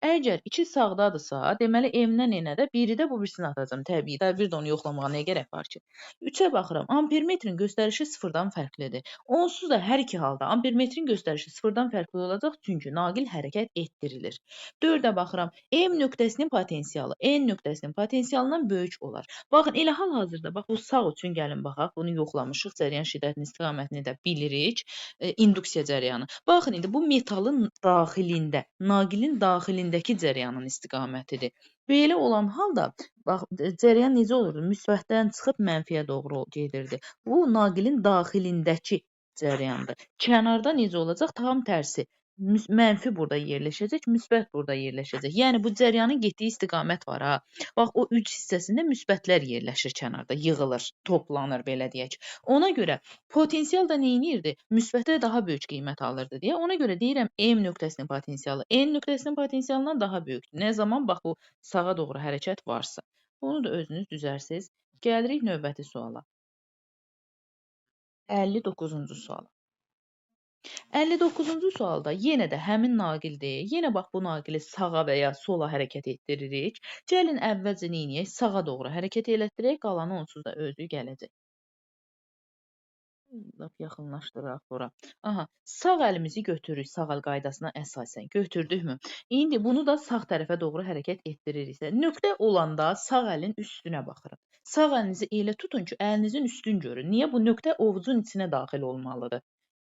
Əgər 2 sağdadırsa, deməli M-dən N-ə də 1-i də bu birisini atacam. Təbii də bir də onu yoxlamağa nə gərək var ki? 3-ə baxıram. Ampermetrin göstərişi 0-dan fərqlidir. Onsuz da hər iki halda ampermetrin göstərişi 0-dan fərqli olacaq, çünki naqil hərəkət etdirilir. 4-ə baxıram. M nöqtəsinin potensialı N nöqtəsinin potensialından böyük olar. Baxın, elə hal-hazırda, bax bu sağ üçün gəlin baxaq. Bunu yoxlamışıq. Cərəyan şiddətinin istiqamətini də bilirik. İnduksiya cərəyanı. Baxın, indi bu metalın daxilində, naqilin daxilindəki cərəyanın istiqamətidir. Belə olan halda, bax, cərəyan necə olurdu? Müsbətdən çıxıb mənfiyə doğru gedirdi. Bu, naqilin daxilindəki cərəyandır. Kənarda necə olacaq? Tam tərsi. Mənfi burada yerləşəcək, müsbət burada yerləşəcək. Yəni, bu cərəyanın getdiyi istiqamət var, ha. Bax, o 3 hissəsində müsbətlər yerləşir kənarda, yığılır, toplanır, belə deyək. Ona görə potensial da neynirdi? Müsbətə daha böyük qiymət alırdı deyə. Ona görə deyirəm, M nöqtəsinin potensialı N nöqtəsinin potensialından daha böyükdür. Nə zaman? Bax, bu sağa doğru hərəkət varsa. Bunu da özünüz düzərsiniz. Gəlirik növbəti suala. 59-cu suala. 59-cu sualda yenə də həmin naqildir. Yenə bax bu naqili sağa və ya sola hərəkət etdiririk. Gəlin əvvəlcə neyniyək? Sağa doğru hərəkət elətdirək, qalanı onsuz da özü gələcək. Yaxınlaşdıraq bura. Aha, sağ əlimizi götürürük sağ əl qaydasına əsasən. Götürdükmü? İndi bunu da sağ tərəfə doğru hərəkət etdiririksə, nöqtə olanda sağ əlin üstünə baxırıq. Sağ əlinizi elə tutun ki, əlinizin üstün görün. Niyə? Bu nöqtə ovucun içinə daxil olmalıdır.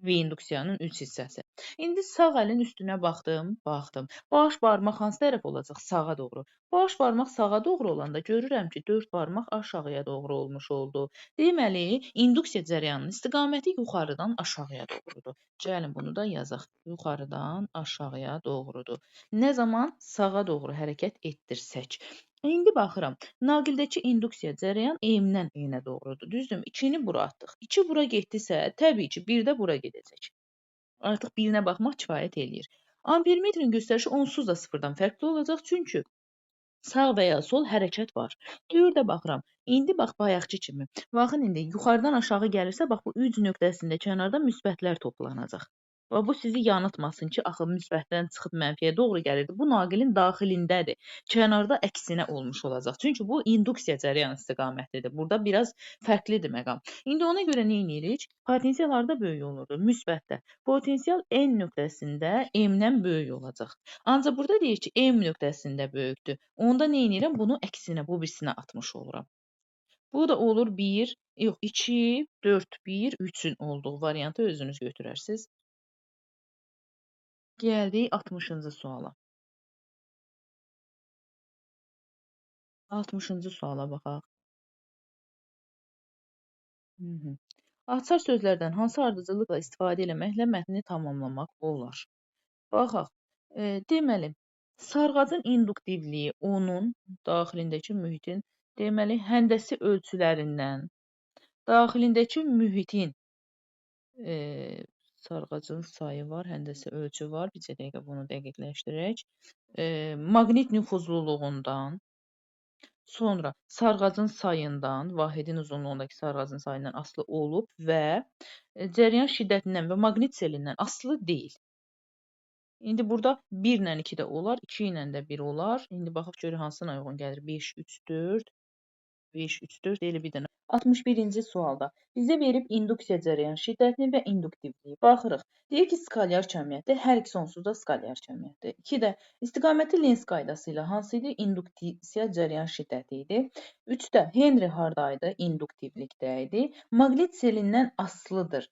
və induksiyanın 3 hissəsi. İndi sağ əlin üstünə baxdım. Baş barmaq hansı tərəf olacaq? Sağa doğru. Baş barmaq sağa doğru olanda görürəm ki, 4 barmaq aşağıya doğru olmuş oldu. Deməli, induksiya cərəyanının istiqaməti yuxarıdan aşağıya doğrudur. Gəlin bunu da yazaq. Yuxarıdan aşağıya doğrudur. Nə zaman sağa doğru hərəkət etdirsək. İndi baxıram. Naqildəki induksiya cərəyan M-dən N-ə doğrudur. Düzdürmü? 2-ni bura atdıq. 2 bura getdisə, təbii ki, 1 də bura gedəcək. Artıq birinə baxmaq kifayət eləyir. Ampermetrin göstərişi onsuz da sıfırdan fərqli olacaq, çünki sağ və ya sol hərəkət var. 4-ə baxıram. İndi bax bayaqçı kimi. Baxın indi yuxarıdan aşağı gəlirsə, bax bu 3 nöqtəsində kənarda müsbətlər toplanacaq. Və bu sizi yanıltmasın ki, axı müsbətdən çıxıb mənfiyə doğru gəlirdi. Bu naqilin daxilindədir. Kənarda əksinə olmuş olacaq. Çünki bu induksiya cərəyan istiqamətidir. Burada biraz fərqlidir məqam. İndi ona görə nə edirik? Potensial harda böyük olurdu? Müsbətdə. Potensial N nöqtəsində M-dən böyük olacaq. Ancaq burada deyir ki, M nöqtəsində böyükdür. Onda nə edirəm? Bunu əksinə, bu birisinə atmış oluram. Bu da olur 1, yox 2, 4, 1, 3-ün olduğu variantı özünüz götürərsiniz. Gəldik 60-cı suala. 60-cı suala baxaq. Açar sözlərdən hansı ardıcıllıqla istifadə eləməklə mətni tamamlamaq olar? Baxaq. Deməli, sarğacın induktivliyi onun daxilindəki mühitin, deməli, həndəsi ölçülərindən, daxilindəki mühitin sarğacın sayı var, həndəsi ölçü var. Bir dəqiqə bunu dəqiqləşdirək. Maqnit nüfuzluluğundan, sonra sarğacın sayından, vahidin uzunluğundakı sarğacın sayından asılı olub və cərəyan şiddətindən və maqnit selindən asılı deyil. İndi burada 1 ilə 2 də olar, 2 ilə də 1 olar. İndi baxaq görək hansına uyğun gəlir. 5, 3, 4, 5, 3, 4 elə bir dənə. 61-ci sualda bizə verib induksiya cərəyan şiddətini və induktivliyi. Baxırıq. Deyir ki, skalyar kəmiyyətdir. Hər ikisi onsuz da skalyar kəmiyyətdir. 2 də istiqaməti Lens qaydası ilə hansı idi? Induksiya cərəyan şiddəti idi. 3 də Henry hardaydı? İnduktivlikdə idi. Maqnit selindən asılıdır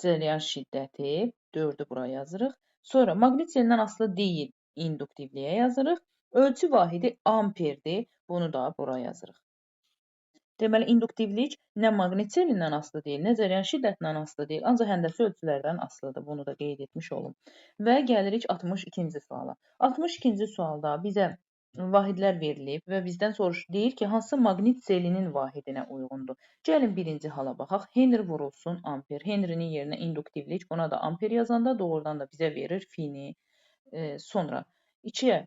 cərəyan şiddəti. 4-ü bura yazırıq. Sonra maqnit selindən asılı deyil, induktivliyə yazırıq. Ölçü vahidi amperdir. Bunu da bura yazırıq. Deməli, induktivlik nə maqnit selindən asılı deyil, nə cərəyan şiddətindən asılı deyil, ancaq həndəsi ölçülərdən asılıdır. Bunu da qeyd etmiş olum. Və gəlirik 62-ci suala. 62-ci sualda bizə vahidlər verilib və bizdən deyir ki, hansı maqnit selinin vahidinə uyğundur. Gəlin birinci hala baxaq. Henry vurulsun amper. Henry'nin yerinə induktivlik, buna da amper yazanda doğrudan da bizə verir fini. Sonra 2-yə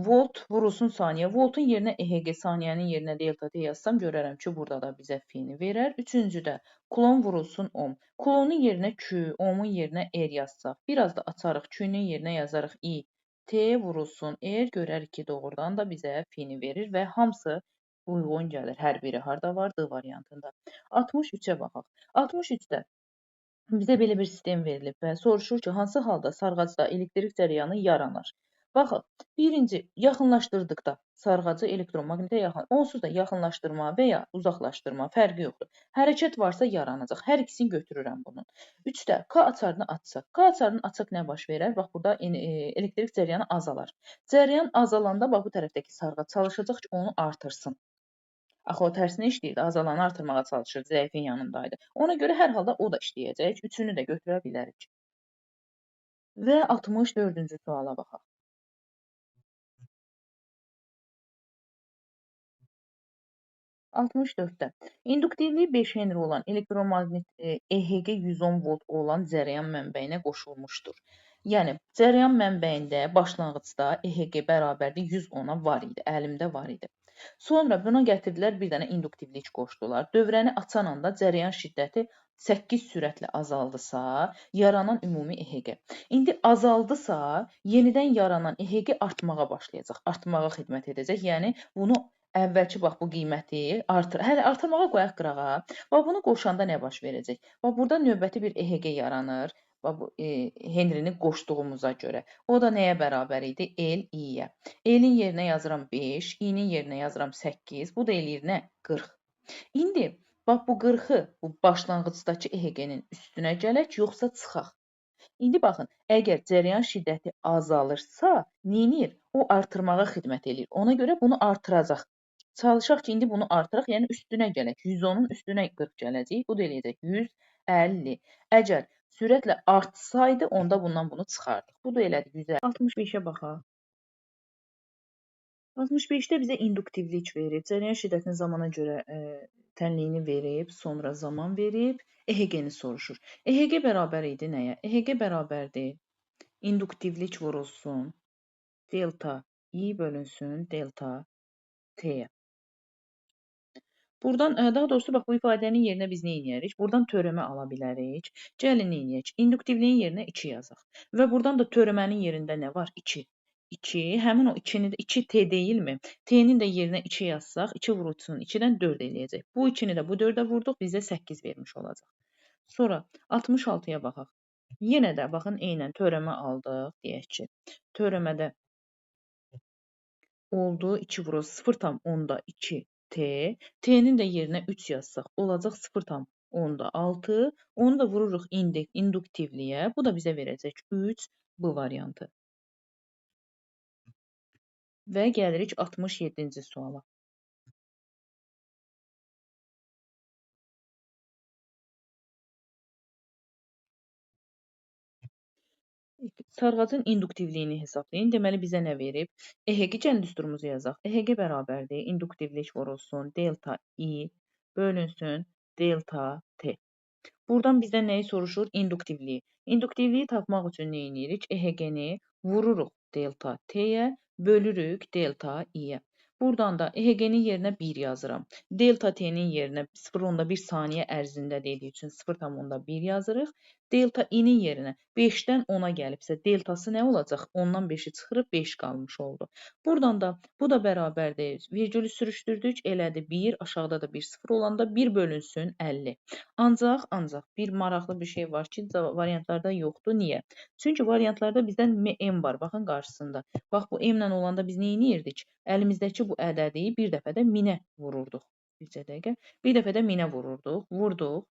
volt vurulsun saniyə. Voltun yerinə EHG, saniyənin yerinə delta T yazsam, görərəm ki, burada da bizə fini verər. Üçüncüdə kulon vurulsun ohm. Kulonun yerinə Q, ohmun yerinə R yazsaq. Biraz da açarıq. Q-nin yerinə yazarıq I. T vurulsun R, görərik ki, doğrudan da bizə fini verir və hamısı uyğun gəlir. Hər biri harda var? D variantında. 63-ə baxaq. 63-də bizə belə bir sistem verilib və soruşur ki, hansı halda sarğacda elektrik cərəyanı yaranır? Baxın, birinci, yaxınlaşdırdıqda sarğacı elektromaqnitə yaxın, onsuz da yaxınlaşdırma və ya uzaqlaşdırma fərqi yoxdur. Hərəkət varsa yaranacaq. Hər ikisini götürürəm bunun. 3-də K açarını açsaq. K açarını açaq nə baş verər? Bax, burada elektrik cərəyanı azalar. Cərəyan azalanda bax, bu tərəfdəki sarğac çalışacaq ki, onu artırsın. Axı o tərsinə işləyirdi, azalanı artırmağa çalışır, zəifin yanındaydı. Ona görə hər halda o da işləyəcək. Üçünü də götürə bilərik. Və 64-cü suala baxaq. 64-də induktivliyi 5 Henry olan elektromaqnit EHG 110 volt olan cərəyan mənbəyinə qoşulmuşdur. Yəni, cərəyan mənbəyində başlanğıcda EHG bərabərdir 110-a var idi, əlimdə var idi. Sonra buna gətirdilər, bir dənə induktivlik qoşdular. Dövrəni açan anda cərəyan şiddəti 8 sürətlə azaldısa, yaranan ümumi EHG. İndi azaldısa, yenidən yaranan EHG artmağa başlayacaq, artmağa xidmət edəcək. Yəni, bunu əvvəlki bax bu qiyməti artırmağa qoyaq qırağa. Bax bunu qoşanda nə baş verəcək? Bax burada növbəti bir EHG yaranır. Bax bu Henry'ni qoşduğumuza görə. O da nəyə bərabər idi? L I-yə. L-in yerinə yazıram 5, I-nin yerinə yazıram 8. Bu da eləyir nə? 40. İndi Bax bu 40-ı bu başlanğıcdakı EHG-nin üstünə gələk, yoxsa çıxaq? İndi baxın, əgər cərəyan şiddəti azalırsa, neynir? O artırmağa xidmət eləyir. Ona görə bunu artıracaq. Çalışaq ki, indi bunu artıraq, yəni üstünə gələk. 110-un üstünə 40 gələcək. Bu da eləyəcək 150. Əgər sürətlə artsaydı, onda bundan bunu çıxardıq. Bu da elədi 150. 65-ə baxaq. 65-də bizə induktivlik verir. Cərəyan şiddətinin zamana görə tənliyini verib, sonra zaman verib, EHG-ni soruşur. EHG bərabər idi nəyə? EHG bərabərdir. İnduktivlik vurulsun delta I bölünsün delta T-yə. Buradan, daha doğrusu bax bu ifadənin yerinə biz nə edərik? Buradan törəmə ala bilərik. Gəlin nə edək? İnduktivliyin yerinə 2 yazaq. Və buradan da törəmənin yerində nə var? 2. 2, həmin o 2-ni də 2T deyilmi? T-nin də yerinə 2 yazsaq, 2 vurulsun 2-dən 4 eləyəcək. Bu 2-ni də bu 4-ə vurduq, bizə 8 vermiş olacaq. Sonra 66-ya baxaq. Yenə də baxın, eynən törəmə aldıq, deyək ki. Törəmədə oldu 2 vurur 0,2 T. T'nin də yerinə 3 yazsaq, olacaq 0,6. Onu da vururuq induktivliyə. Bu da bizə verəcək 3 bu variantı. Və gəlirik 67-ci suala. Sarğacın induktivliyini hesablayın. Deməli, bizə nə verib? EHG gəlin düsturumuzu yazaq. EHG bərabərdir. İnduktivlik vurulsun. Delta I bölünsün. Delta T. Buradan bizdən nəyi soruşur? İnduktivliyi. İnduktivliyi tapmaq üçün nə edirik? EHG-ni vururuq delta T-yə, bölürük delta I-yə. Buradan da EHG-nin yerinə 1 yazıram. Delta T-nin yerinə 0,1 saniyə ərzində dediyi üçün 0,1 yazırıq. Delta I-nin yerinə 5-dən 10-a gəlibsə, deltası nə olacaq? 10-dan 5-i çıxırıb 5 qalmış oldu. Buradan da bu da bərabərdir. Virgülü sürüşdürdük, elədi 1, aşağıda da 1 0 olanda 1 bölünsün 50. Ancaq bir maraqlı bir şey var ki, variantlarda yoxdur. Niyə? Çünki variantlarda bizdən M var, baxın qarşısında. Bax, bu M-lə olanda biz nə edirdik? Əlimizdəki bu ədədi bir dəfə də minə vururduq. Bircə dəqiqə. Bir dəfə də minə vururduq, vurduq.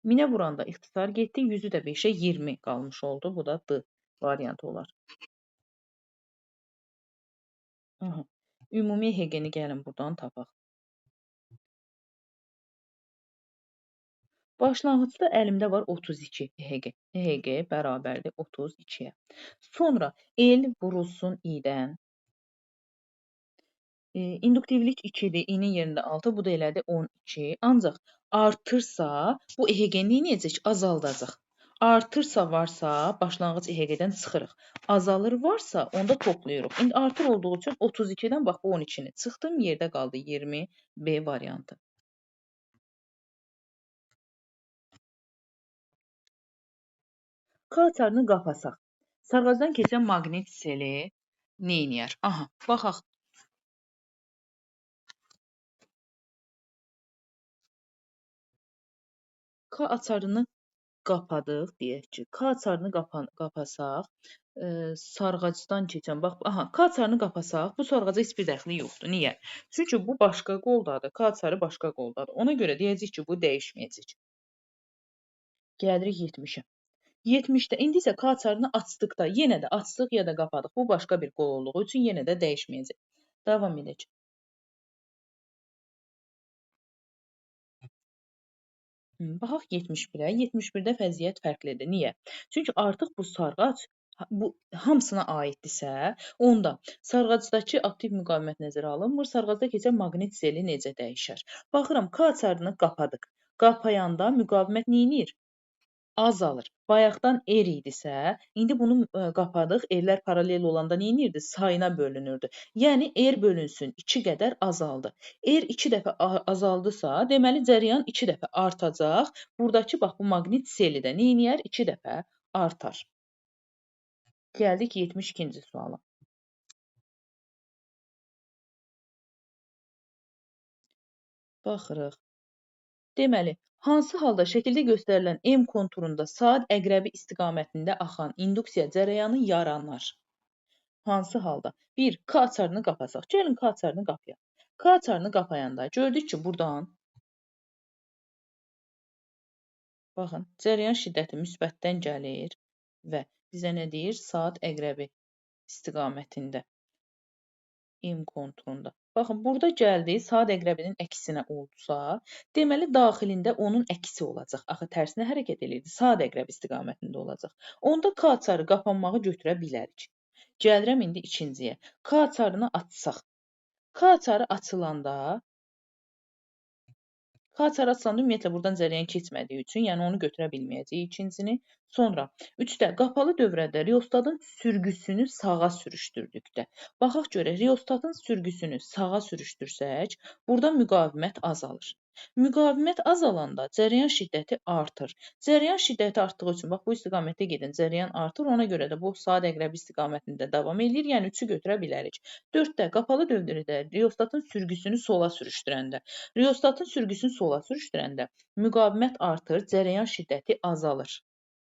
Minə vuranda ixtisar getdi, 100-ü də 5-ə 20 qalmış oldu. Bu da D variantı olar. Aha. Ümumi EHG-ni gəlin buradan tapaq. Başlanğıcda əlimdə var 32 EHG. EHG bərabərdir 32-yə. Sonra L vurulsun I-dən. İnduktivlik 2-dir, I-nin yerində 6, bu da elədi 12. Ancaq artırsa, bu EHG-ni necək azaldacaq? Artırsa varsa, başlanğıc EHG-dən çıxırıq. Azalır varsa, onda toplayırıq. İndi artır olduğu üçün 32-dən bax bu 12-ni çıxdım, yerdə qaldı 20 B variantı. K açarını qapasaq. Sarğacdan keçən maqnit seli neyniyər? Aha, baxaq. K açarını qapadıq, deyək ki. K açarını qapasaq, sarğacdan keçən, bax, aha, K açarını qapasaq, bu sarğaca heç bir dəxli yoxdur. Niyə? Çünki bu başqa qoldadır, K açarı başqa qoldadır. Ona görə deyəcək ki, bu dəyişməyəcək. Gəlirik 70-ə. 70-də indi isə K açarını açdıqda, yenə də açdıq ya da qapadıq. Bu başqa bir qol olduğu üçün yenə də dəyişməyəcək. Davam edək. Baxaq 71-ə. 71-də vəziyyət fərqlidir. Niyə? Çünki artıq bu sarğac bu hamısına aiddirsə, onda sarğacdakı aktiv müqavimət nəzərə alınmır. Sarğacda keçən maqnit seli necə dəyişər? Baxıram, K açarını qapadıq. Qapayanda müqavimət neynir? Azalır. Bayaqdan R idisə, indi bunu qapadıq. R-lər paralel olanda neynirdi? Sayına bölünürdü. Yəni R bölünsün 2 qədər azaldı. R 2 dəfə azaldısa, deməli cərəyan 2 dəfə artacaq. Buradakı bax bu maqnit seli də neyniyər? 2 dəfə artar. Gəldik 72-ci suala. Baxırıq. Deməli, hansı halda şəkildə göstərilən M konturunda saat əqrəbi istiqamətində axan induksiya cərəyanı yaranır? Hansı halda? 1. K açarını qapasaq. Gəlin K açarını qapayaq. K açarını qapayanda gördük ki, buradan Baxın, cərəyan şiddəti müsbətdən gəlir və bizə nə deyir? Saat əqrəbi istiqamətində. M konturunda. Baxın, burada gəldi, saat əqrəbinin əksinə oldusa, deməli daxilində onun əksi olacaq. Axı tərsinə hərəkət edirdi, saat əqrəb istiqamətində olacaq. Onda K açarı qapanmağı götürə bilərik. Gəlirəm indi ikinciyə. K açarını açsaq. K açarı açılanda K-çarı açılanda ümumiyyətlə buradan cərəyan keçmədiyi üçün, yəni onu götürə bilməyəcəyik ikincini. Sonra 3-də qapalı dövrədə reostatın sürgüsünü sağa sürüşdürdükdə. Baxaq görək, reostatın sürgüsünü sağa sürüşdürsək, burada müqavimət azalır. Müqavimət azalanda cərəyan şiddəti artır. Cərəyan şiddəti artdığı üçün, bax bu istiqamətdə gedən cərəyan artır, ona görə də bu saat əqrəbi istiqamətində davam edir, yəni 3-ü götürə bilərik. 4-də qapalı dövrədə reostatın sürgüsünü sola sürüşdürəndə. Reostatın sürgüsünü sola sürüşdürəndə müqavimət artır, cərəyan şiddəti azalır.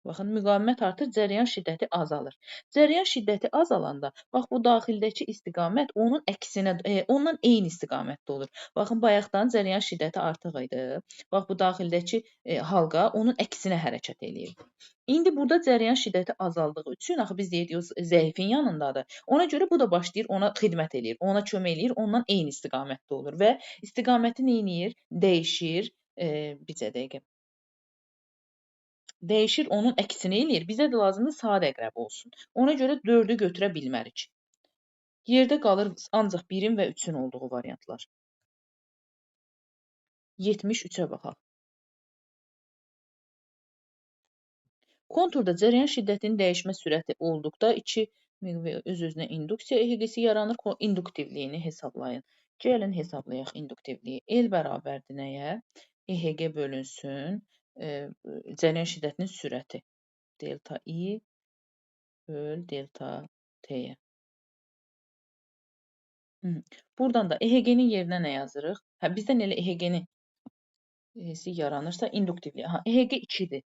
Baxın, müqavimət artır, cərəyan şiddəti azalır. Cərəyan şiddəti azalanda, bax bu daxildəki istiqamət onun əksinə, ondan eyni istiqamətdə olur. Baxın, bayaqdan cərəyan şiddəti artıq idi. Bax bu daxildəki halqa onun əksinə hərəkət eləyir. İndi burada cərəyan şiddəti azaldığı üçün, axı biz deyirik, zəifin yanındadır. Ona görə bu da başlayır ona xidmət eləyir, ona kömək eləyir, ondan eyni istiqamətdə olur və istiqaməti nə edir? Dəyişir, bizə dəqiqə. Dəyişir, onun əksini eləyir. Bizə də lazımdır saat əqrəbi olsun. Ona görə 4-ü götürə bilmərik. Yerdə qalır ancaq 1-in və 3-ün olduğu variantlar. 73-ə baxaq. Konturda cərəyan şiddətinin dəyişmə sürəti olduqda 2 öz-özünə induksiya EHG-si yaranır. İnduktivliyini hesablayın. Gəlin hesablayaq induktivliyi. L bərabərdir nəyə? EHG bölünsün cərəyan şiddətinin sürəti. Delta I böl delta T-yə. Buradan da EHG-nin yerinə nə yazırıq? Bizdən elə EHG-nin yaranırsa induktivliyi. EHG 2-dir.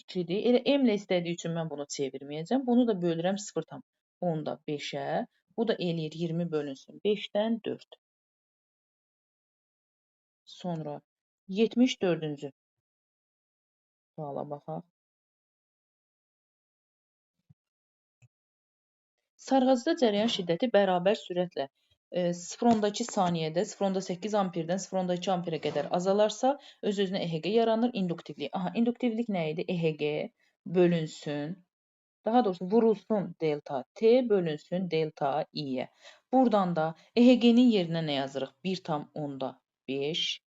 2-dir. Elə M ilə istədiyi üçün mən bunu çevirməyəcəm. Bunu da bölürəm 0,5-ə. Bu da eləyir 20 bölünsün 5-dən 4. Sonra 74-cü suala baxaq. Sarğacda cərəyan şiddəti bərabər sürətlə 0,2 saniyədə 0,8 amperdən 0,2 amperə qədər azalarsa, öz-özünə EHG yaranır, induktivlik. İnduktivlik nə idi? EHG bölünsün, daha doğrusu vurulsun delta T bölünsün delta I-yə. Buradan da EHG-nin yerinə nə yazırıq? 1,5.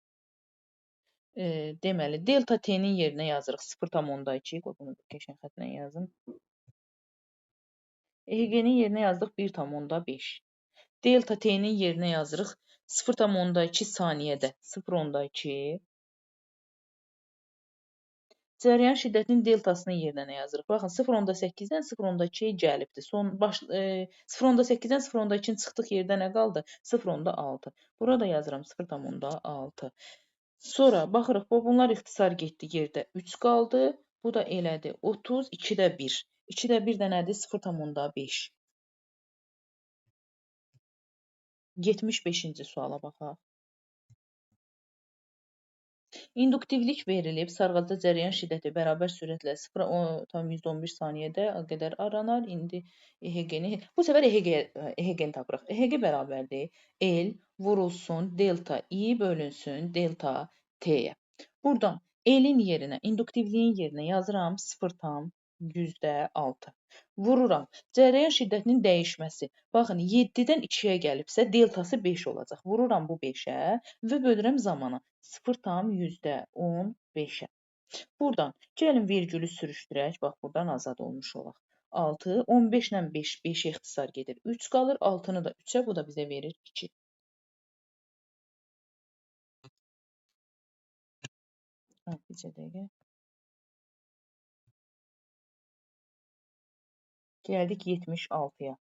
Deməli, delta T-nin yerinə yazırıq 0,2. Bunu qəşəng xətlə yazın. EHG-nin yerinə yazdıq 1,5. Delta T-nin yerinə yazırıq 0,2 saniyədə 0,2. Cərəyan şiddətinin deltasının yerinə nə yazırıq? Baxın, 0,8-dən 0,2-yə gəlibdir. 0,8-dən 0,2-nin çıxdıq yerdə nə qaldı? 0,6. Burada yazıram 0,6. Sonra baxırıq, bunlar ixtisar getdi yerdə 3 qaldı. Bu da elədi 30, 2-də 1. 2-də 1 də nədir? 0,5. 75-ci suala baxaq. İnduktivlik verilib, sarğacda cərəyan şiddəti bərabər sürətlə 0,111 saniyədə qədər aranar. İndi EHG-ni, bu səfər EHG-ni tapırıq. EHG bərabərdir L vurulsun delta I bölünsün delta T-yə. Buradan L-in yerinə, induktivliyin yerinə yazıram 0,6. Vururam. Cərəyan şiddətinin dəyişməsi. Baxın, 7-dən 2-yə gəlibsə, deltası 5 olacaq. Vururam bu 5-ə və bölürəm zamana. 0,15-ə. Buradan gəlin vergülü sürüşdürək. Bax, buradan azad olmuş olaq. 6, 15 ilə 5, 5 ixtisar gedir. 3 qalır, 6-nı da 3-ə, bu da bizə verir 2. Bizə dəqiqə. Gəldik 76-ya.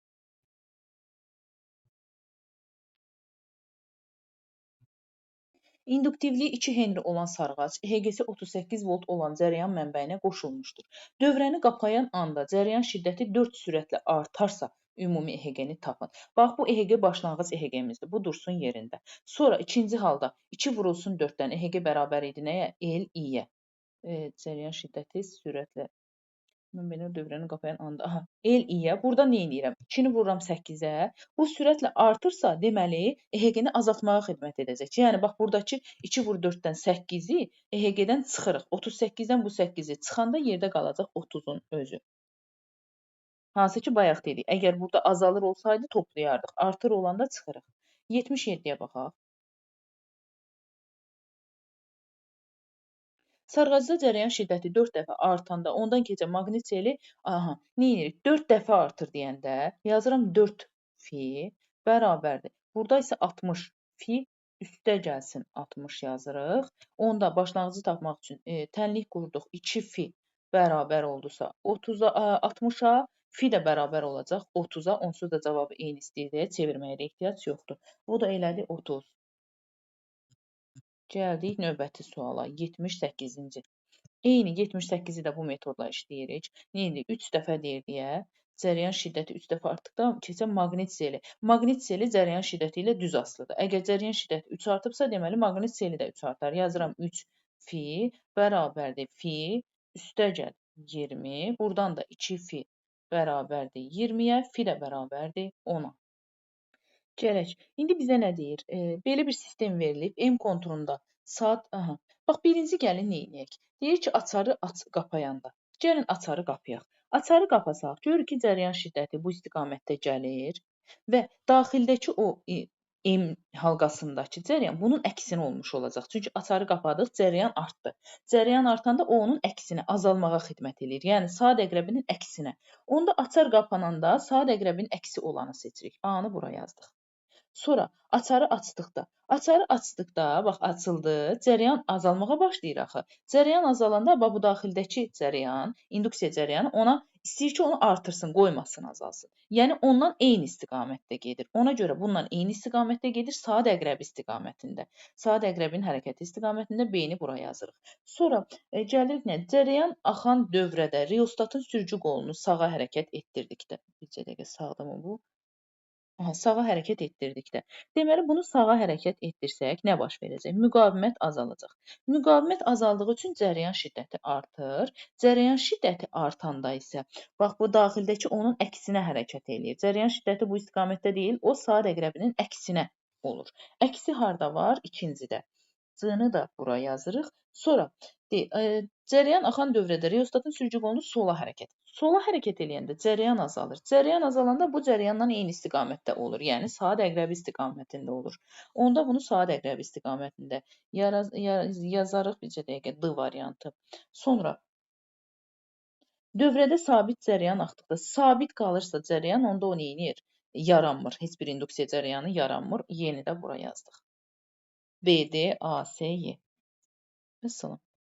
İnduktivliyi 2 Henri olan sarğac EHG-si 38 volt olan cərəyan mənbəyinə qoşulmuşdur. Dövrəni qapayan anda cərəyan şiddəti 4 sürətlə artarsa, ümumi EHG-ni tapın. Bax, bu EHG başlanğıc EHG-mizdir. Bu dursun yerində. Sonra ikinci halda 2 vurulsun 4-dən EHG bərabər idi nəyə? L, I-yə. Cərəyan şiddəti sürətlə mən belə dövrəni qapayan anda, aha, el i-yə burada nə edirəm? 2-ni vururam 8-ə. Bu sürətlə artırsa, deməli, EHG-ni azaltmağa xidmət edəcək. Yəni bax burdakı 2 vur 4-dən 8-i EHG-dən çıxırıq. 38-dən bu 8-i çıxanda yerdə qalacaq 30-un özü. Hansı ki bayaq dedik. Əgər burada azalır olsaydı toplayardıq. Artır olanda çıxırıq. 77-yə baxaq. Sarğacda cərəyan şiddəti 4 dəfə artanda ondan keçən maqnit seli, aha, nə edirik? 4 dəfə artır deyəndə yazıram 4 fi bərabərdir. Burada isə 60 fi üstə gəlsin 60 yazırıq. Onda başlanğıcı tapmaq üçün tənlik qurduq. 2 fi bərabər oldusa 30-a 60-a fi də bərabər olacaq 30-a. Onsuz da cavabı eyni istəyir deyə çevirməyə də ehtiyac yoxdur. Bu da elədi 30. Gəldik növbəti suala, 78-ci. Eyni 78-i də bu metodla işləyirik. Nə edirik? 3 dəfə deyir deyə cərəyan şiddəti 3 dəfə artdıqda keçən maqnit seli. Maqnit seli cərəyan şiddəti ilə düz asılıdır. Əgər cərəyan şiddəti 3 artıbsa, deməli maqnit seli də 3 artar. Yazıram 3 fi bərabərdir fi üstəgəl 20. Buradan da 2 fi bərabərdir 20-yə, fi də bərabərdir 10-a. Gələk. İndi bizə nə deyir? Belə bir sistem verilib. M konturunda saat, aha. Bax, birinci gəlin neyniyək? Deyir ki, açarı qapayanda. Gəlin açarı qapayaq. Açarı qapasaq, görürük ki, cərəyan şiddəti bu istiqamətdə gəlir və daxildəki o M halqasındakı cərəyan bunun əksinə olmuş olacaq. Çünki açarı qapadıq, cərəyan artdı. Cərəyan artanda o onun əksinə, azalmağa xidmət edir. Yəni saat əqrəbinin əksinə. Onda açar qapananda saat əqrəbinin əksi olanı seçirik. A-nı bura yazdıq. Sonra açarı açdıqda, bax açıldı, cərəyan azalmağa başlayır axı. Cərəyan azalanda bax bu daxildəki cərəyan, induksiya cərəyanı ona istəyir ki, onu artırsın, qoymasın, azalsın. Yəni ondan eyni istiqamətdə gedir. Ona görə bundan eyni istiqamətdə gedir, saat əqrəbi istiqamətində. Saat əqrəbinin hərəkəti istiqamətində B-ni bura yazırıq. Sonra gəlirik nə? Cərəyan axan dövrədə reostatın sürücü qolunu sağa hərəkət etdirdikdə. Bircə dəqiqə sağdamı bu? Aha, sağa hərəkət etdirdikdə. Deməli, bunu sağa hərəkət etdirsək, nə baş verəcək? Müqavimət azalacaq. Müqavimət azaldığı üçün cərəyan şiddəti artır. Cərəyan şiddəti artanda isə, bax, bu daxildəki onun əksinə hərəkət eləyir. Cərəyan şiddəti bu istiqamətdə deyil, o saat əqrəbinin əksinə olur. Əksi harda var? İkincidə. C-ni də bura yazırıq. Sonra, cərəyan axan dövrədə reostatın sürücü qolunu sola hərəkət. Sola hərəkət eləyəndə cərəyan azalır. Cərəyan azalanda bu cərəyandan eyni istiqamətdə olur. Yəni, saat əqrəbi istiqamətində olur. Onda bunu saat əqrəbi istiqamətində yazarıq. Bircə dəqiqə, D variantı. Sonra, dövrədə sabit cərəyan axdıqda sabit qalırsa cərəyan, onda o neynir? Yaranmır. Heç bir induksiya cərəyanı yaranmır. Yeni də bura yazdıq. B, D, A, S, Y. Vəssalam.